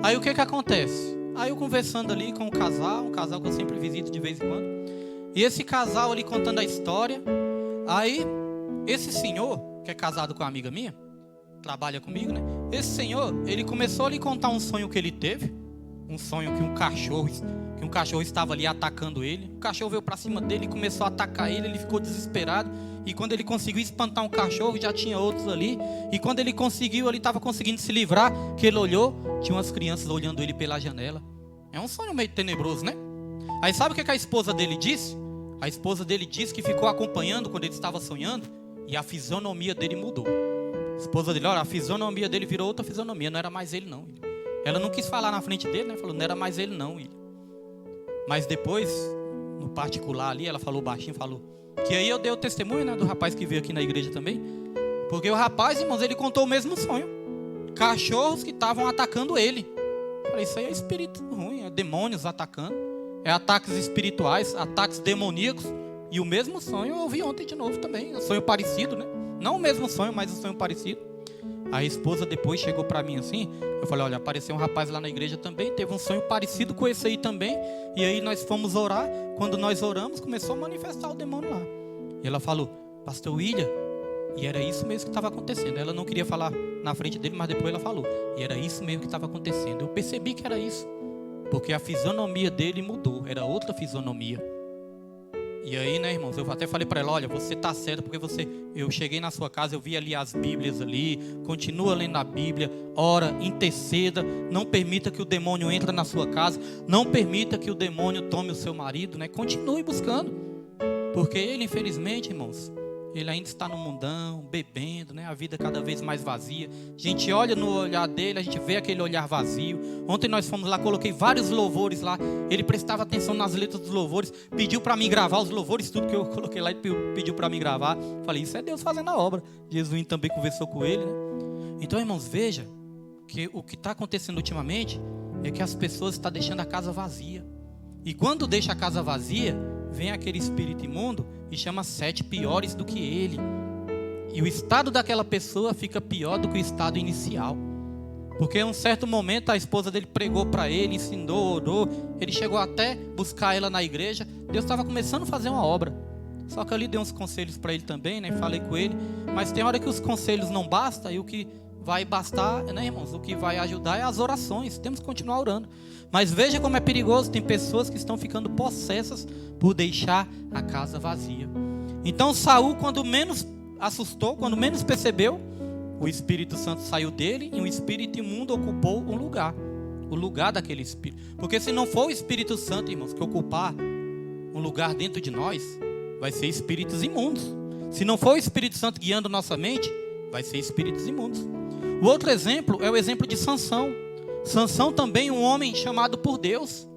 aí o que acontece? Aí eu conversando ali com um casal que eu sempre visito de vez em quando. E esse casal ali contando a história. Aí, esse senhor, que é casado com uma amiga minha, trabalha comigo, né? Esse senhor, ele começou a lhe contar um sonho que ele teve. Um sonho que um cachorro estava ali atacando ele. O cachorro veio para cima dele e começou a atacar ele. Ele ficou desesperado. E quando ele conseguiu espantar um cachorro, já tinha outros ali. E quando ele conseguiu, ele estava conseguindo se livrar, que ele olhou, tinha umas crianças olhando ele pela janela. É um sonho meio tenebroso, né? Aí sabe o que a esposa dele disse? A esposa dele disse que ficou acompanhando quando ele estava sonhando e a fisionomia dele mudou. A esposa dele, olha, a fisionomia dele virou outra fisionomia, não era mais ele não. Ela não quis falar na frente dele, né? Falou, não era mais ele não. Mas depois, no particular ali, ela falou baixinho, falou que aí eu dei o testemunho, né, do rapaz que veio aqui na igreja também. Porque o rapaz, irmãos, ele contou o mesmo sonho. Cachorros que estavam atacando ele. Eu falei, isso aí é espírito ruim, é demônios atacando. É ataques espirituais, ataques demoníacos. E o mesmo sonho eu ouvi ontem de novo também. Um sonho parecido, né? Não o mesmo sonho, mas um sonho parecido. A esposa depois chegou para mim assim. Eu falei, olha, apareceu um rapaz lá na igreja também. Teve um sonho parecido com esse aí também. E aí nós fomos orar. Quando nós oramos, começou a manifestar o demônio lá. E ela falou, pastor William. E era isso mesmo que estava acontecendo. Ela não queria falar na frente dele, mas depois ela falou. E era isso mesmo que estava acontecendo. Eu percebi que era isso. Porque a fisionomia dele mudou. Era outra fisionomia. E aí, né, irmãos, eu até falei para ela, olha, você está certo, porque eu cheguei na sua casa, eu vi ali as Bíblias ali, continua lendo a Bíblia, ora, interceda, não permita que o demônio entre na sua casa, não permita que o demônio tome o seu marido, né, continue buscando, porque ele, infelizmente, irmãos, ele ainda está no mundão, bebendo, né, a vida cada vez mais vazia. A gente olha no olhar dele, a gente vê aquele olhar vazio. Ontem nós fomos lá, coloquei vários louvores lá. Ele prestava atenção nas letras dos louvores, pediu para mim gravar os louvores, tudo que eu coloquei lá, ele pediu para mim gravar. Falei, isso é Deus fazendo a obra. Jesus também conversou com ele, né? Então, irmãos, veja que o que está acontecendo ultimamente é que as pessoas estão deixando a casa vazia. E quando deixa a casa vazia, vem aquele espírito imundo e chama 7 piores do que ele. E o estado daquela pessoa fica pior do que o estado inicial. Porque em um certo momento a esposa dele pregou para ele, ensinou, orou. Ele chegou até buscar ela na igreja. Deus estava começando a fazer uma obra. Só que eu lhe dei uns conselhos para ele também, né? Falei com ele. Mas tem hora que os conselhos não bastam. E o que vai bastar, né, irmãos? O que vai ajudar é as orações. Temos que continuar orando. Mas veja como é perigoso. Tem pessoas que estão ficando possessas por deixar a casa vazia. Então Saul, quando menos assustou, quando menos percebeu, o Espírito Santo saiu dele e um espírito imundo ocupou um lugar. O lugar daquele espírito. Porque se não for o Espírito Santo, irmãos, que ocupar um lugar dentro de nós, vai ser espíritos imundos. Se não for o Espírito Santo guiando nossa mente, vai ser espíritos imundos. O outro exemplo é o exemplo de Sansão. Sansão também um homem chamado por Deus.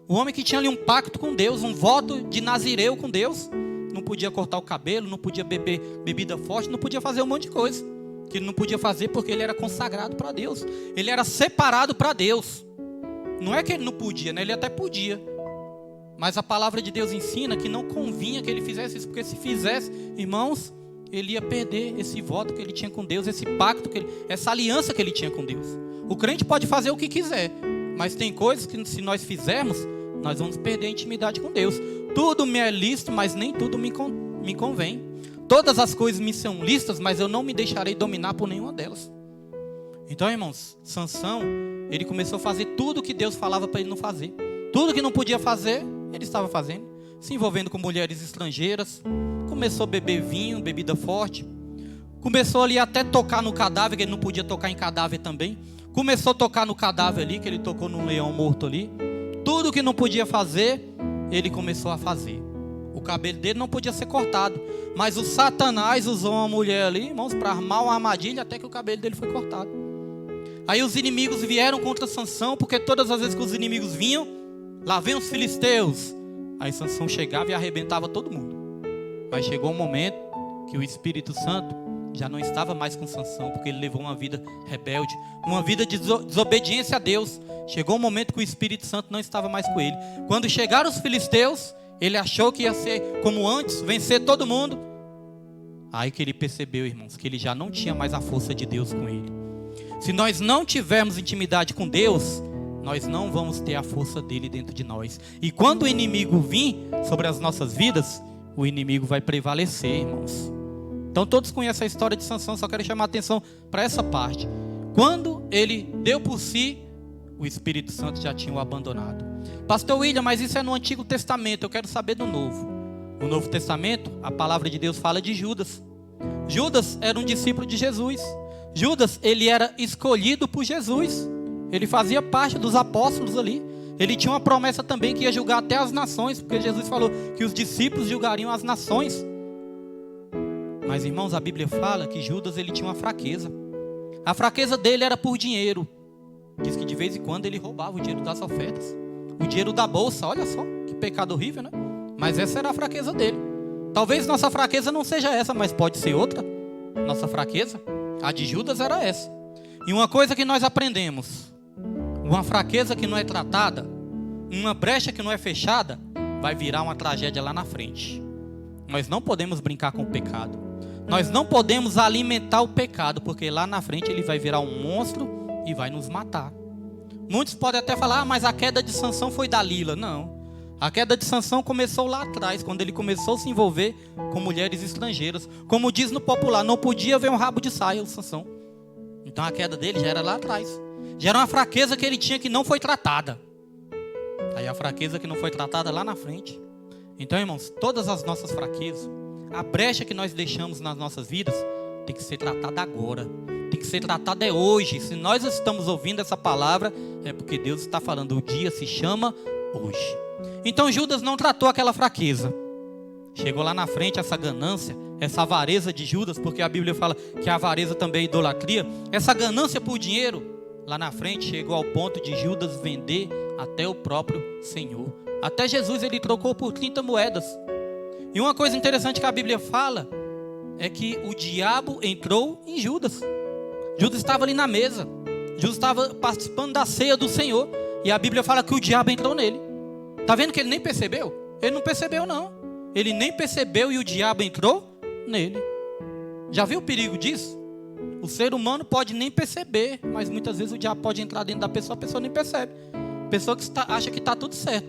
Um homem que tinha ali um pacto com Deus, um voto de nazireu com Deus. Não podia cortar o cabelo, não podia beber bebida forte, não podia fazer um monte de coisa. Que ele não podia fazer porque ele era consagrado para Deus. Ele era separado para Deus. Não é que ele não podia, né? Ele até podia. Mas a palavra de Deus ensina que não convinha que ele fizesse isso. Porque se fizesse, irmãos, ele ia perder esse voto que ele tinha com Deus, esse pacto, essa aliança que ele tinha com Deus. O crente pode fazer o que quiser, mas tem coisas que se nós fizermos, nós vamos perder a intimidade com Deus. Tudo me é lícito, mas nem tudo me convém. Todas as coisas me são lícitas, mas eu não me deixarei dominar por nenhuma delas. Então, irmãos, Sansão, ele começou a fazer tudo que Deus falava para ele não fazer. Tudo que não podia fazer, ele estava fazendo. Se envolvendo com mulheres estrangeiras. Começou a beber vinho, bebida forte. Começou ali até tocar no cadáver, que ele não podia tocar em cadáver também. Começou a tocar no cadáver ali, que ele tocou num leão morto ali. Tudo que não podia fazer, ele começou a fazer. O cabelo dele não podia ser cortado. Mas o Satanás usou uma mulher ali, irmãos, para armar uma armadilha até que o cabelo dele foi cortado. Aí os inimigos vieram contra Sansão, porque todas as vezes que os inimigos vinham, lá vem os filisteus. Aí Sansão chegava e arrebentava todo mundo. Mas chegou um momento que o Espírito Santo já não estava mais com Sansão, porque ele levou uma vida rebelde, uma vida de desobediência a Deus. Chegou um momento que o Espírito Santo não estava mais com ele. Quando chegaram os filisteus, ele achou que ia ser como antes, vencer todo mundo. Aí que ele percebeu, irmãos, que ele já não tinha mais a força de Deus com ele. Se nós não tivermos intimidade com Deus, nós não vamos ter a força dele dentro de nós. E quando o inimigo vir sobre as nossas vidas, o inimigo vai prevalecer, irmãos. Então todos conhecem a história de Sansão, só quero chamar a atenção para essa parte. Quando ele deu por si, o Espírito Santo já tinha o abandonado. Pastor William, mas isso é no Antigo Testamento, eu quero saber do Novo. No Novo Testamento, a palavra de Deus fala de Judas. Judas era um discípulo de Jesus. Judas, ele era escolhido por Jesus. Ele fazia parte dos apóstolos ali. Ele tinha uma promessa também que ia julgar até as nações, porque Jesus falou que os discípulos julgariam as nações. Mas, irmãos, a Bíblia fala que Judas, ele tinha uma fraqueza. A fraqueza dele era por dinheiro. Diz que de vez em quando ele roubava o dinheiro das ofertas. O dinheiro da bolsa, olha só, que pecado horrível, né? Mas essa era a fraqueza dele. Talvez nossa fraqueza não seja essa, mas pode ser outra. Nossa fraqueza, a de Judas era essa. E uma coisa que nós aprendemos: uma fraqueza que não é tratada, uma brecha que não é fechada, vai virar uma tragédia lá na frente. Nós não podemos brincar com o pecado. Nós não podemos alimentar o pecado, porque lá na frente ele vai virar um monstro e vai nos matar. Muitos podem até falar, mas a queda de Sansão foi Dalila. Não. A queda de Sansão começou lá atrás, quando ele começou a se envolver com mulheres estrangeiras. Como diz no popular, não podia ver um rabo de saia o Sansão. Então a queda dele já era lá atrás. Já era uma fraqueza que ele tinha que não foi tratada. Aí a fraqueza que não foi tratada lá na frente. Então, irmãos, todas as nossas fraquezas, a brecha que nós deixamos nas nossas vidas, tem que ser tratada agora. Tem que ser tratada hoje. Se nós estamos ouvindo essa palavra, é porque Deus está falando, o dia se chama hoje. Então Judas não tratou aquela fraqueza. Chegou lá na frente essa ganância, essa avareza de Judas, porque a Bíblia fala que a avareza também é idolatria. Essa ganância por dinheiro, lá na frente chegou ao ponto de Judas vender até o próprio Senhor. Até Jesus ele trocou por 30 moedas. E uma coisa interessante que a Bíblia fala é que o diabo entrou em Judas. Judas estava ali na mesa. Judas estava participando da ceia do Senhor. E a Bíblia fala que o diabo entrou nele. Está vendo que ele nem percebeu? Ele não percebeu não. Ele nem percebeu e o diabo entrou nele. Já viu o perigo disso? O ser humano pode nem perceber, mas muitas vezes o diabo pode entrar dentro da pessoa, a pessoa nem percebe. A pessoa que acha que está tudo certo.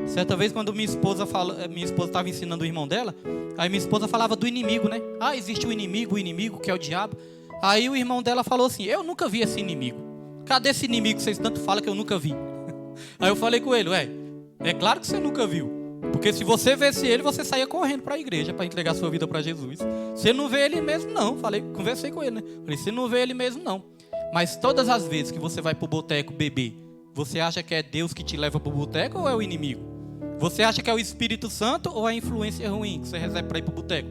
Certa vez quando minha esposa estava ensinando o irmão dela, aí minha esposa falava do inimigo, né? Ah, existe o inimigo que é o diabo. Aí o irmão dela falou assim, eu nunca vi esse inimigo. Cadê esse inimigo que vocês tanto falam que eu nunca vi? Aí eu falei com ele, é claro que você nunca viu. Porque se você visse ele, você saía correndo para a igreja para entregar sua vida para Jesus. Você não vê ele mesmo não. Conversei com ele, né? Falei, você não vê ele mesmo não. Mas todas as vezes que você vai para o boteco beber, você acha que é Deus que te leva para o boteco ou é o inimigo? Você acha que é o Espírito Santo ou é a influência ruim que você recebe para ir para o boteco?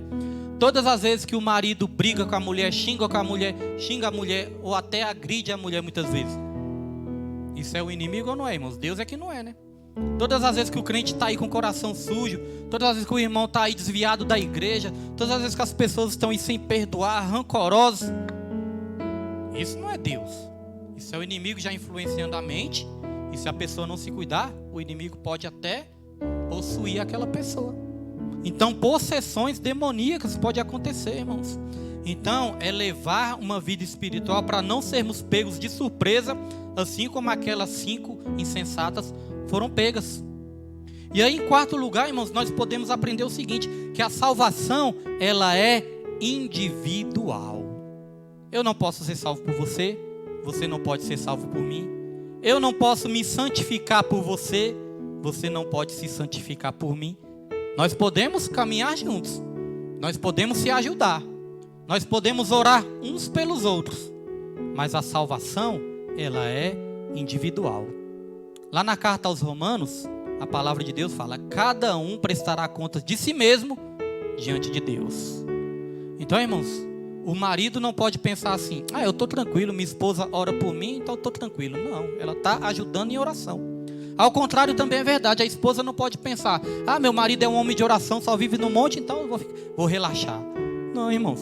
Todas as vezes que o marido briga com a mulher, xinga a mulher ou até agride a mulher muitas vezes. Isso é o inimigo ou não é, irmãos? Deus é que não é, né? Todas as vezes que o crente está aí com o coração sujo, todas as vezes que o irmão está aí desviado da igreja, todas as vezes que as pessoas estão aí sem perdoar, rancorosos, isso não é Deus. Isso é o inimigo já influenciando a mente. E se a pessoa não se cuidar, o inimigo pode até possuir aquela pessoa. Então possessões demoníacas podem acontecer, irmãos. Então é levar uma vida espiritual para não sermos pegos de surpresa, assim como aquelas 5 insensatas foram pegas. E aí, em quarto lugar, irmãos, nós podemos aprender o seguinte, que a salvação, ela é individual. Eu não posso ser salvo por você, você não pode ser salvo por mim. Eu não posso me santificar por você, você não pode se santificar por mim. Nós podemos caminhar juntos, nós podemos se ajudar, nós podemos orar uns pelos outros, mas a salvação, ela é individual. Lá na carta aos Romanos, a palavra de Deus fala, cada um prestará contas de si mesmo diante de Deus. Então, irmãos, o marido não pode pensar assim, eu estou tranquilo, minha esposa ora por mim, então eu estou tranquilo. Não, ela está ajudando em oração. Ao contrário também é verdade, a esposa não pode pensar, meu marido é um homem de oração, só vive no monte, então eu vou relaxar. Não, irmãos,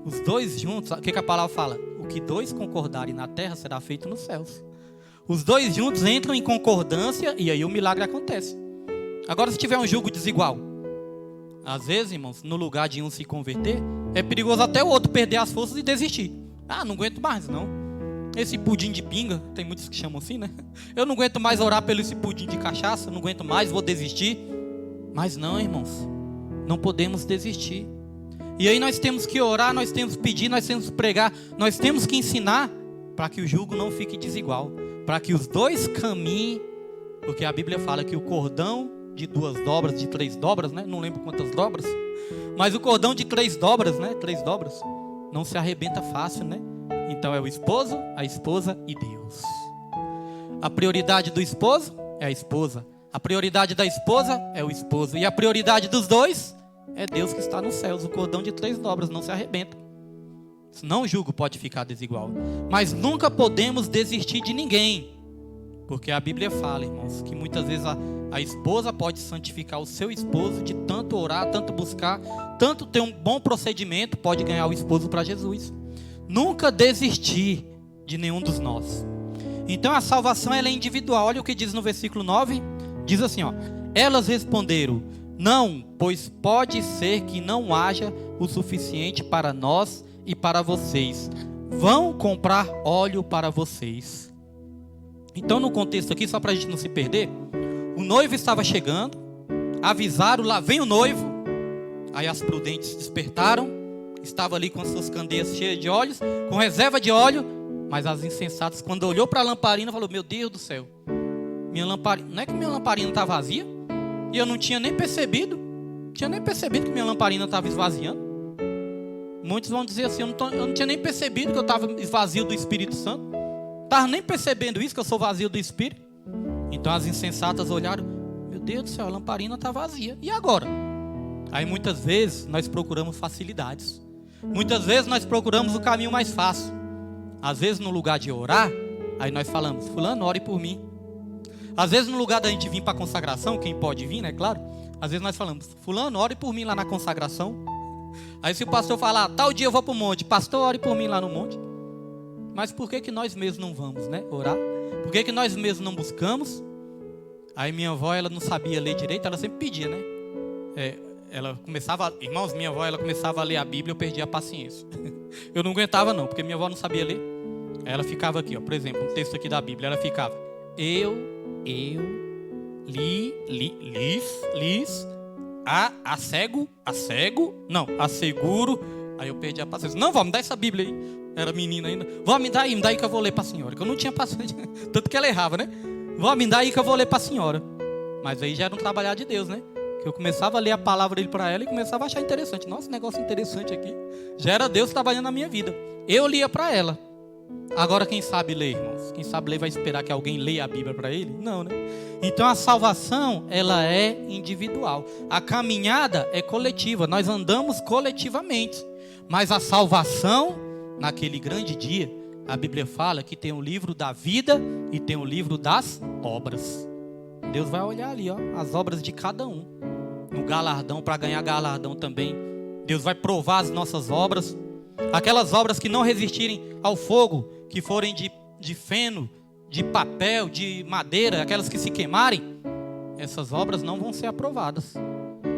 os dois juntos, o que a palavra fala? O que dois concordarem na terra será feito nos céus. Os dois juntos entram em concordância e aí o milagre acontece. Agora, se tiver um jugo desigual, às vezes, irmãos, no lugar de um se converter, é perigoso até o outro perder as forças e desistir. Não aguento mais, não. Esse pudim de pinga, tem muitos que chamam assim, né? Eu não aguento mais orar pelo esse pudim de cachaça, não aguento mais, vou desistir. Mas não, irmãos, não podemos desistir. E aí nós temos que orar, nós temos que pedir, nós temos que pregar, nós temos que ensinar para que o jugo não fique desigual. Para que os dois caminhem, porque a Bíblia fala que o cordão de 2 dobras, de 3 dobras, né? Não lembro quantas dobras, mas o cordão de 3 dobras, né? 3 dobras, não se arrebenta fácil, né? Então é o esposo, a esposa e Deus. A prioridade do esposo é a esposa, a prioridade da esposa é o esposo, e a prioridade dos dois é Deus que está nos céus. O cordão de 3 dobras não se arrebenta. Senão o jugo pode ficar desigual. Mas nunca podemos desistir de ninguém. Porque a Bíblia fala, irmãos, que muitas vezes a esposa pode santificar o seu esposo de tanto orar, tanto buscar, tanto ter um bom procedimento, pode ganhar o esposo para Jesus. Nunca desistir de nenhum dos nós. Então a salvação ela é individual. Olha o que diz no versículo 9. Diz assim, elas responderam, não, pois pode ser que não haja o suficiente para nós e para vocês. Vão comprar óleo para vocês. Então, no contexto aqui, só para a gente não se perder, o noivo estava chegando, avisaram, lá vem o noivo. Aí as prudentes despertaram, estavam ali com as suas candeias cheias de óleos, com reserva de óleo, mas as insensatas, quando olhou para a lamparina, falou, meu Deus do céu, minha lamparina, não é que minha lamparina está vazia? E eu não tinha nem percebido, que minha lamparina estava esvaziando. Muitos vão dizer assim, eu não tinha nem percebido que eu estava vazio do Espírito Santo. Estava nem percebendo isso, que eu sou vazio do Espírito. Então as insensatas olharam, meu Deus do céu, a lamparina está vazia. E agora? Aí muitas vezes nós procuramos facilidades. Muitas vezes nós procuramos o caminho mais fácil. Às vezes no lugar de orar, aí nós falamos, fulano, ore por mim. Às vezes no lugar da gente vir para a consagração, quem pode vir, né, claro. Às vezes nós falamos, fulano, ore por mim lá na consagração. Aí se o pastor falar, tal dia eu vou para o monte, pastor, ore por mim lá no monte. Mas por que nós mesmos não vamos, né, orar? Por que nós mesmos não buscamos Aí minha avó, ela não sabia ler direito, ela sempre pedia, né? Ela começava, irmãos, minha avó, ela começava a ler a Bíblia, eu perdia a paciência. Eu não aguentava não, porque minha avó não sabia ler. Aí ela ficava aqui, ó, por exemplo, um texto aqui da Bíblia, ela ficava, asseguro. Aí eu perdi a paciência. Não, vó, me dá essa Bíblia aí. Era menina ainda. Vó, me dá aí que eu vou ler para a senhora. Que eu não tinha paciência. Tanto que ela errava, né? Vó, me dá aí que eu vou ler para a senhora. Mas aí já era um trabalhar de Deus, né? Que eu começava a ler a palavra dele para ela e começava a achar interessante. Nossa, negócio interessante aqui. Já era Deus trabalhando na minha vida. Eu lia para ela. Agora quem sabe ler, irmãos? Quem sabe ler vai esperar que alguém leia a Bíblia para ele? Não, né? Então a salvação, ela é individual. A caminhada é coletiva. Nós andamos coletivamente. Mas a salvação, naquele grande dia, a Bíblia fala que tem o livro da vida e tem o livro das obras. Deus vai olhar ali, ó, as obras de cada um. No galardão, para ganhar galardão também. Deus vai provar as nossas obras. Aquelas obras que não resistirem ao fogo, que forem de feno, de papel, de madeira, aquelas que se queimarem, essas obras não vão ser aprovadas.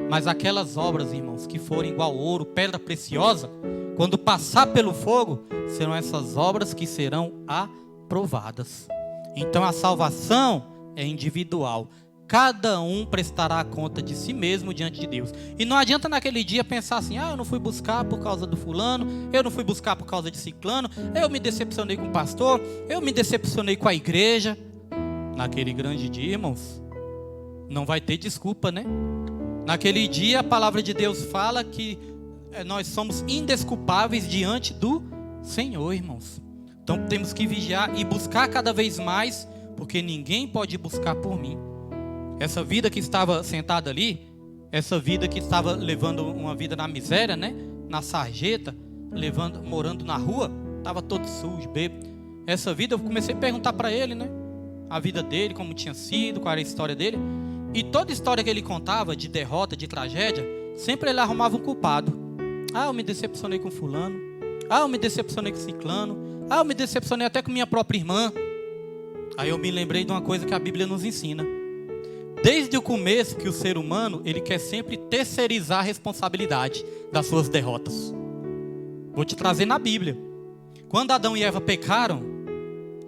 Mas aquelas obras, irmãos, que forem igual ouro, pedra preciosa, quando passar pelo fogo, serão essas obras que serão aprovadas. Então a salvação é individual. Cada um prestará conta de si mesmo diante de Deus. E não adianta naquele dia pensar assim, eu não fui buscar por causa do fulano, eu não fui buscar por causa de ciclano, eu me decepcionei com o pastor, eu me decepcionei com a igreja. Naquele grande dia, irmãos, não vai ter desculpa, né? Naquele dia a palavra de Deus fala que nós somos indesculpáveis diante do Senhor, irmãos. Então temos que vigiar e buscar cada vez mais, porque ninguém pode buscar por mim. Essa vida que estava sentada ali, essa vida que estava levando uma vida na miséria, né? Na sarjeta, morando na rua, estava todo sujo, bêbado. Essa vida, eu comecei a perguntar para ele, né? A vida dele, como tinha sido, qual era a história dele. E toda história que ele contava, de derrota, de tragédia, sempre ele arrumava um culpado. Eu me decepcionei com fulano. Eu me decepcionei com ciclano. Eu me decepcionei até com minha própria irmã. Aí eu me lembrei de uma coisa que a Bíblia nos ensina. Desde o começo que o ser humano, ele quer sempre terceirizar a responsabilidade das suas derrotas. Vou te trazer na Bíblia. Quando Adão e Eva pecaram,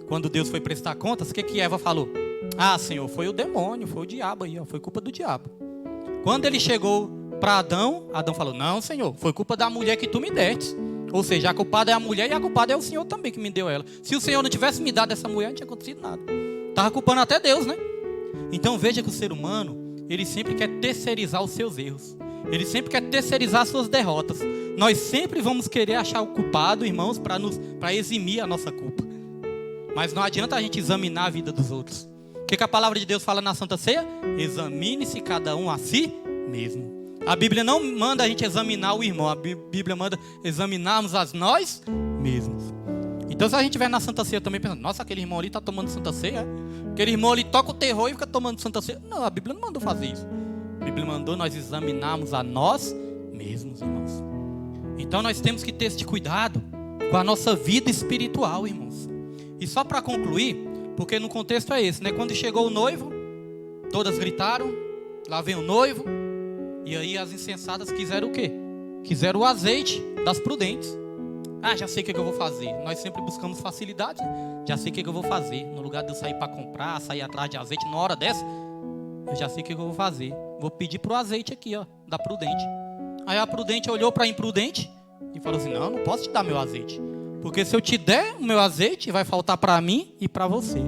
quando Deus foi prestar contas, o que Eva falou? Senhor, foi o demônio, foi o diabo aí, foi culpa do diabo. Quando ele chegou para Adão, Adão falou, não, Senhor, foi culpa da mulher que tu me deste. Ou seja, a culpada é a mulher e a culpada é o Senhor também que me deu ela. Se o Senhor não tivesse me dado essa mulher, não tinha acontecido nada. Estava culpando até Deus, né? Então veja que o ser humano, ele sempre quer terceirizar os seus erros. Ele sempre quer terceirizar as suas derrotas. Nós sempre vamos querer achar o culpado, irmãos, para eximir a nossa culpa. Mas não adianta a gente examinar a vida dos outros. O que a palavra de Deus fala na Santa Ceia? Examine-se cada um a si mesmo. A Bíblia não manda a gente examinar o irmão. A Bíblia manda examinarmos a nós mesmos. Então se a gente vai na Santa Ceia também pensando, nossa, aquele irmão ali está tomando Santa Ceia, aquele irmão ali toca o terror e fica tomando Santa Ceia. Não, a Bíblia não mandou fazer isso. A Bíblia mandou nós examinarmos a nós mesmos, irmãos. Então nós temos que ter esse cuidado com a nossa vida espiritual, irmãos. E só para concluir, porque no contexto é esse, né? Quando chegou o noivo, todas gritaram, lá vem o noivo. E aí as insensatas quiseram o quê? Quiseram o azeite das prudentes. Já sei o que eu vou fazer. Nós sempre buscamos facilidade, né? Já sei o que eu vou fazer. No lugar de eu sair para comprar, sair atrás de azeite, na hora dessa, eu já sei o que eu vou fazer. Vou pedir pro azeite aqui, ó, da prudente. Aí a prudente olhou para a imprudente e falou assim, não posso te dar meu azeite. Porque se eu te der o meu azeite, vai faltar para mim e para você.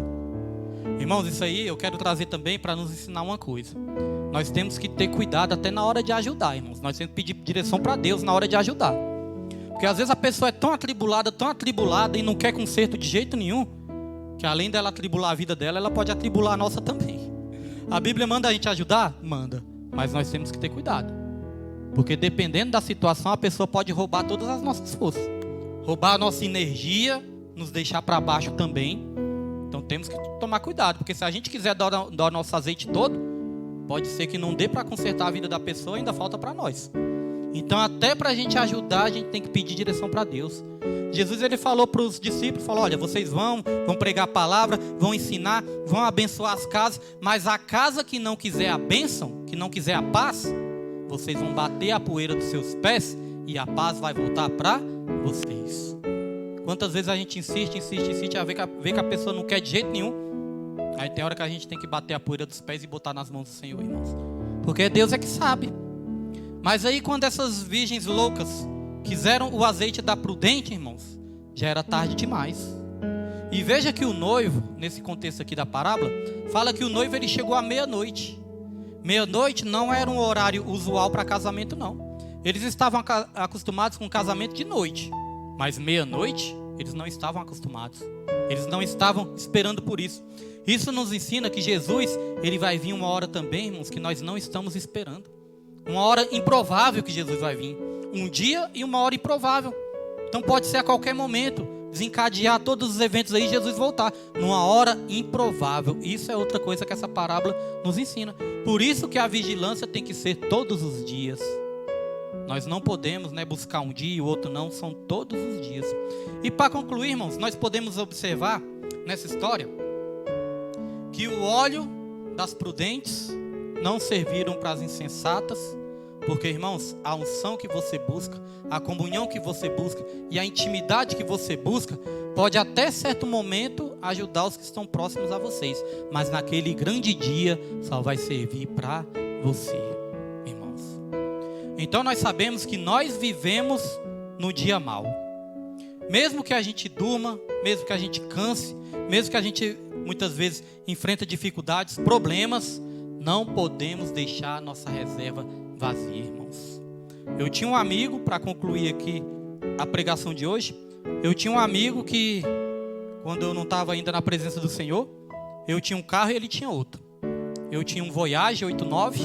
Irmãos, isso aí eu quero trazer também para nos ensinar uma coisa. Nós temos que ter cuidado até na hora de ajudar, irmãos. Nós temos que pedir direção para Deus na hora de ajudar. Porque às vezes a pessoa é tão atribulada e não quer conserto de jeito nenhum, que além dela atribular a vida dela, ela pode atribular a nossa também. A Bíblia manda a gente ajudar? Manda. Mas nós temos que ter cuidado. Porque dependendo da situação, a pessoa pode roubar todas as nossas forças. Roubar a nossa energia, nos deixar para baixo também. Então temos que tomar cuidado. Porque se a gente quiser dar o nosso azeite todo, pode ser que não dê para consertar a vida da pessoa e ainda falta para nós. Então, até para a gente ajudar, a gente tem que pedir direção para Deus. Jesus, ele falou para os discípulos, falou, olha, vocês vão pregar a palavra, vão ensinar, vão abençoar as casas, mas a casa que não quiser a bênção, que não quiser a paz, vocês vão bater a poeira dos seus pés e a paz vai voltar para vocês. Quantas vezes a gente insiste, a ver que a pessoa não quer de jeito nenhum. Aí tem hora que a gente tem que bater a poeira dos pés e botar nas mãos do Senhor, irmãos. Porque Deus é que sabe. Mas aí quando essas virgens loucas quiseram o azeite da prudente, irmãos, já era tarde demais. E veja que o noivo, nesse contexto aqui da parábola, fala que o noivo ele chegou à meia-noite. Meia-noite não era um horário usual para casamento, não. Eles estavam acostumados com casamento de noite. Mas meia-noite, eles não estavam acostumados. Eles não estavam esperando por isso. Isso nos ensina que Jesus, ele vai vir uma hora também, irmãos, que nós não estamos esperando. Uma hora improvável que Jesus vai vir. Um dia e uma hora improvável. Então pode ser a qualquer momento. Desencadear todos os eventos aí e Jesus voltar. Numa hora improvável. Isso é outra coisa que essa parábola nos ensina. Por isso que a vigilância tem que ser todos os dias. Nós não podemos, buscar um dia e o outro não. São todos os dias. E para concluir, irmãos, nós podemos observar nessa história que o óleo das prudentes não serviram para as insensatas, porque, irmãos, a unção que você busca, a comunhão que você busca e a intimidade que você busca pode até certo momento ajudar os que estão próximos a vocês, mas naquele grande dia só vai servir para você, irmãos. Então nós sabemos que nós vivemos no dia mau. Mesmo que a gente durma, mesmo que a gente canse, mesmo que a gente muitas vezes enfrenta dificuldades, problemas, não podemos deixar a nossa reserva vazia, irmãos. Eu tinha um amigo, para concluir aqui a pregação de hoje, eu tinha um amigo que, quando eu não estava ainda na presença do Senhor, eu tinha um carro e ele tinha outro. Eu tinha um Voyage 89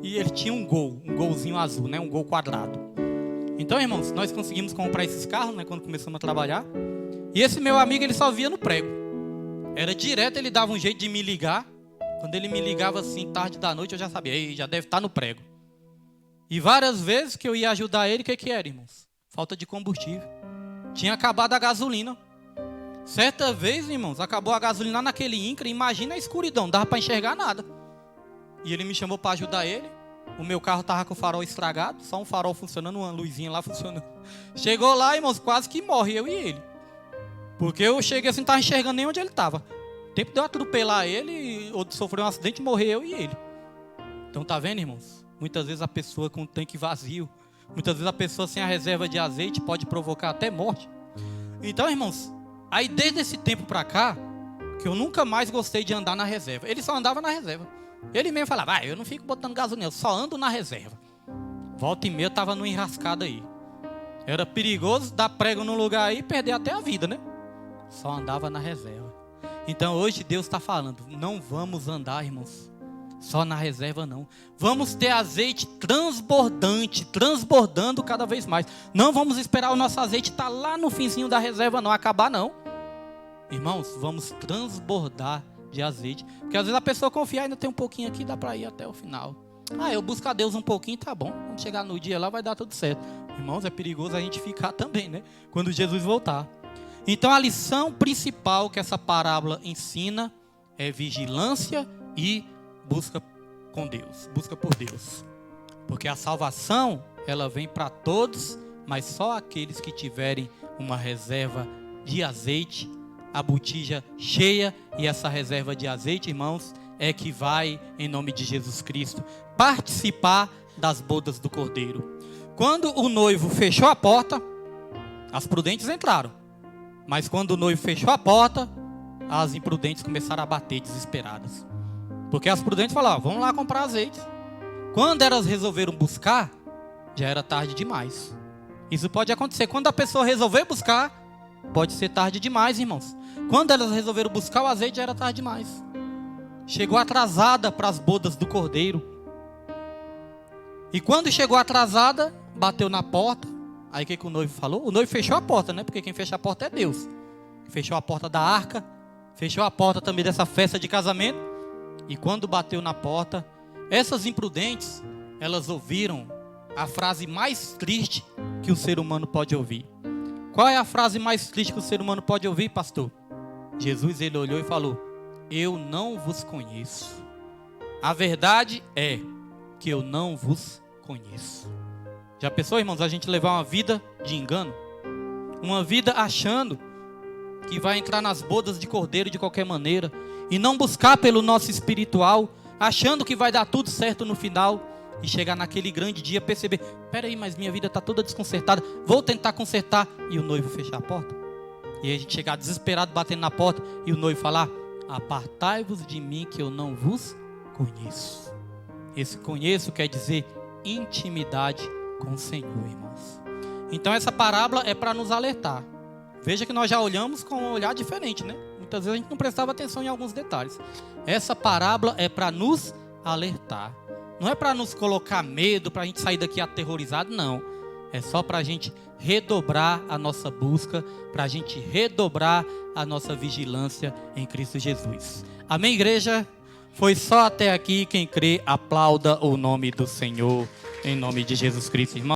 e ele tinha um golzinho azul, um Gol quadrado. Então, irmãos, nós conseguimos comprar esses carros, quando começamos a trabalhar. E esse meu amigo, ele só via no prego. Era direto, ele dava um jeito de me ligar. Quando ele me ligava assim, tarde da noite, eu já sabia, ei, já deve estar no prego. E várias vezes que eu ia ajudar ele, o que era, irmãos? Falta de combustível. Tinha acabado a gasolina. Certa vez, irmãos, acabou a gasolina naquele Incra, imagina a escuridão, não dava para enxergar nada. E ele me chamou para ajudar ele. O meu carro estava com o farol estragado, só um farol funcionando, uma luzinha lá funcionando. Chegou lá, irmãos, quase que morre, eu e ele. Porque eu cheguei assim, não estava enxergando nem onde ele estava. O tempo de eu atropelar ele, ou de sofrer um acidente, morrer eu e ele. Então tá vendo, irmãos? Muitas vezes a pessoa com o tanque vazio, muitas vezes a pessoa sem a reserva de azeite pode provocar até morte. Então, irmãos, aí desde esse tempo pra cá, que eu nunca mais gostei de andar na reserva. Ele só andava na reserva. Ele mesmo falava, eu não fico botando gasolina, eu só ando na reserva. Volta e meia eu tava numa enrascada aí. Era perigoso dar prego num lugar aí e perder até a vida, Só andava na reserva. Então hoje Deus está falando, não vamos andar, irmãos, só na reserva não. Vamos ter azeite transbordante, transbordando cada vez mais. Não vamos esperar o nosso azeite estar lá no finzinho da reserva não, acabar não. Irmãos, vamos transbordar de azeite. Porque às vezes a pessoa confia, ainda tem um pouquinho aqui, dá para ir até o final. Eu busco a Deus um pouquinho, tá bom. Quando chegar no dia lá vai dar tudo certo. Irmãos, é perigoso a gente ficar também, quando Jesus voltar. Então a lição principal que essa parábola ensina é vigilância e busca com Deus, busca por Deus. Porque a salvação, ela vem para todos, mas só aqueles que tiverem uma reserva de azeite, a botija cheia, e essa reserva de azeite, irmãos, é que vai, em nome de Jesus Cristo, participar das bodas do Cordeiro. Quando o noivo fechou a porta, as prudentes entraram. Mas quando o noivo fechou a porta, as imprudentes começaram a bater desesperadas. Porque as prudentes falaram, vamos lá comprar azeite. Quando elas resolveram buscar, já era tarde demais. Isso pode acontecer. Quando a pessoa resolver buscar, pode ser tarde demais, irmãos. Quando elas resolveram buscar o azeite, já era tarde demais. Chegou atrasada para as bodas do Cordeiro. E quando chegou atrasada, bateu na porta. Aí o que o noivo falou? O noivo fechou a porta, Porque quem fecha a porta é Deus. Fechou a porta da arca, fechou a porta também dessa festa de casamento. E quando bateu na porta, essas imprudentes, elas ouviram a frase mais triste que o ser humano pode ouvir. Qual é a frase mais triste que o ser humano pode ouvir, pastor? Jesus, ele olhou e falou: eu não vos conheço. A verdade é que eu não vos conheço. Já pensou, irmãos, a gente levar uma vida de engano? Uma vida achando que vai entrar nas bodas de cordeiro de qualquer maneira e não buscar pelo nosso espiritual, achando que vai dar tudo certo no final e chegar naquele grande dia perceber: peraí, mas minha vida está toda desconcertada, vou tentar consertar, e o noivo fechar a porta. E a gente chegar desesperado batendo na porta e o noivo falar: apartai-vos de mim que eu não vos conheço. Esse conheço quer dizer intimidade com o Senhor, irmãos. Então essa parábola é para nos alertar. Veja que nós já olhamos com um olhar diferente, né? Muitas vezes a gente não prestava atenção em alguns detalhes. Essa parábola é para nos alertar. Não é para nos colocar medo, para a gente sair daqui aterrorizado, não. É só para a gente redobrar a nossa busca, para a gente redobrar a nossa vigilância em Cristo Jesus. Amém, igreja? Foi só até aqui. Quem crê, aplauda o nome do Senhor, em nome de Jesus Cristo, irmão.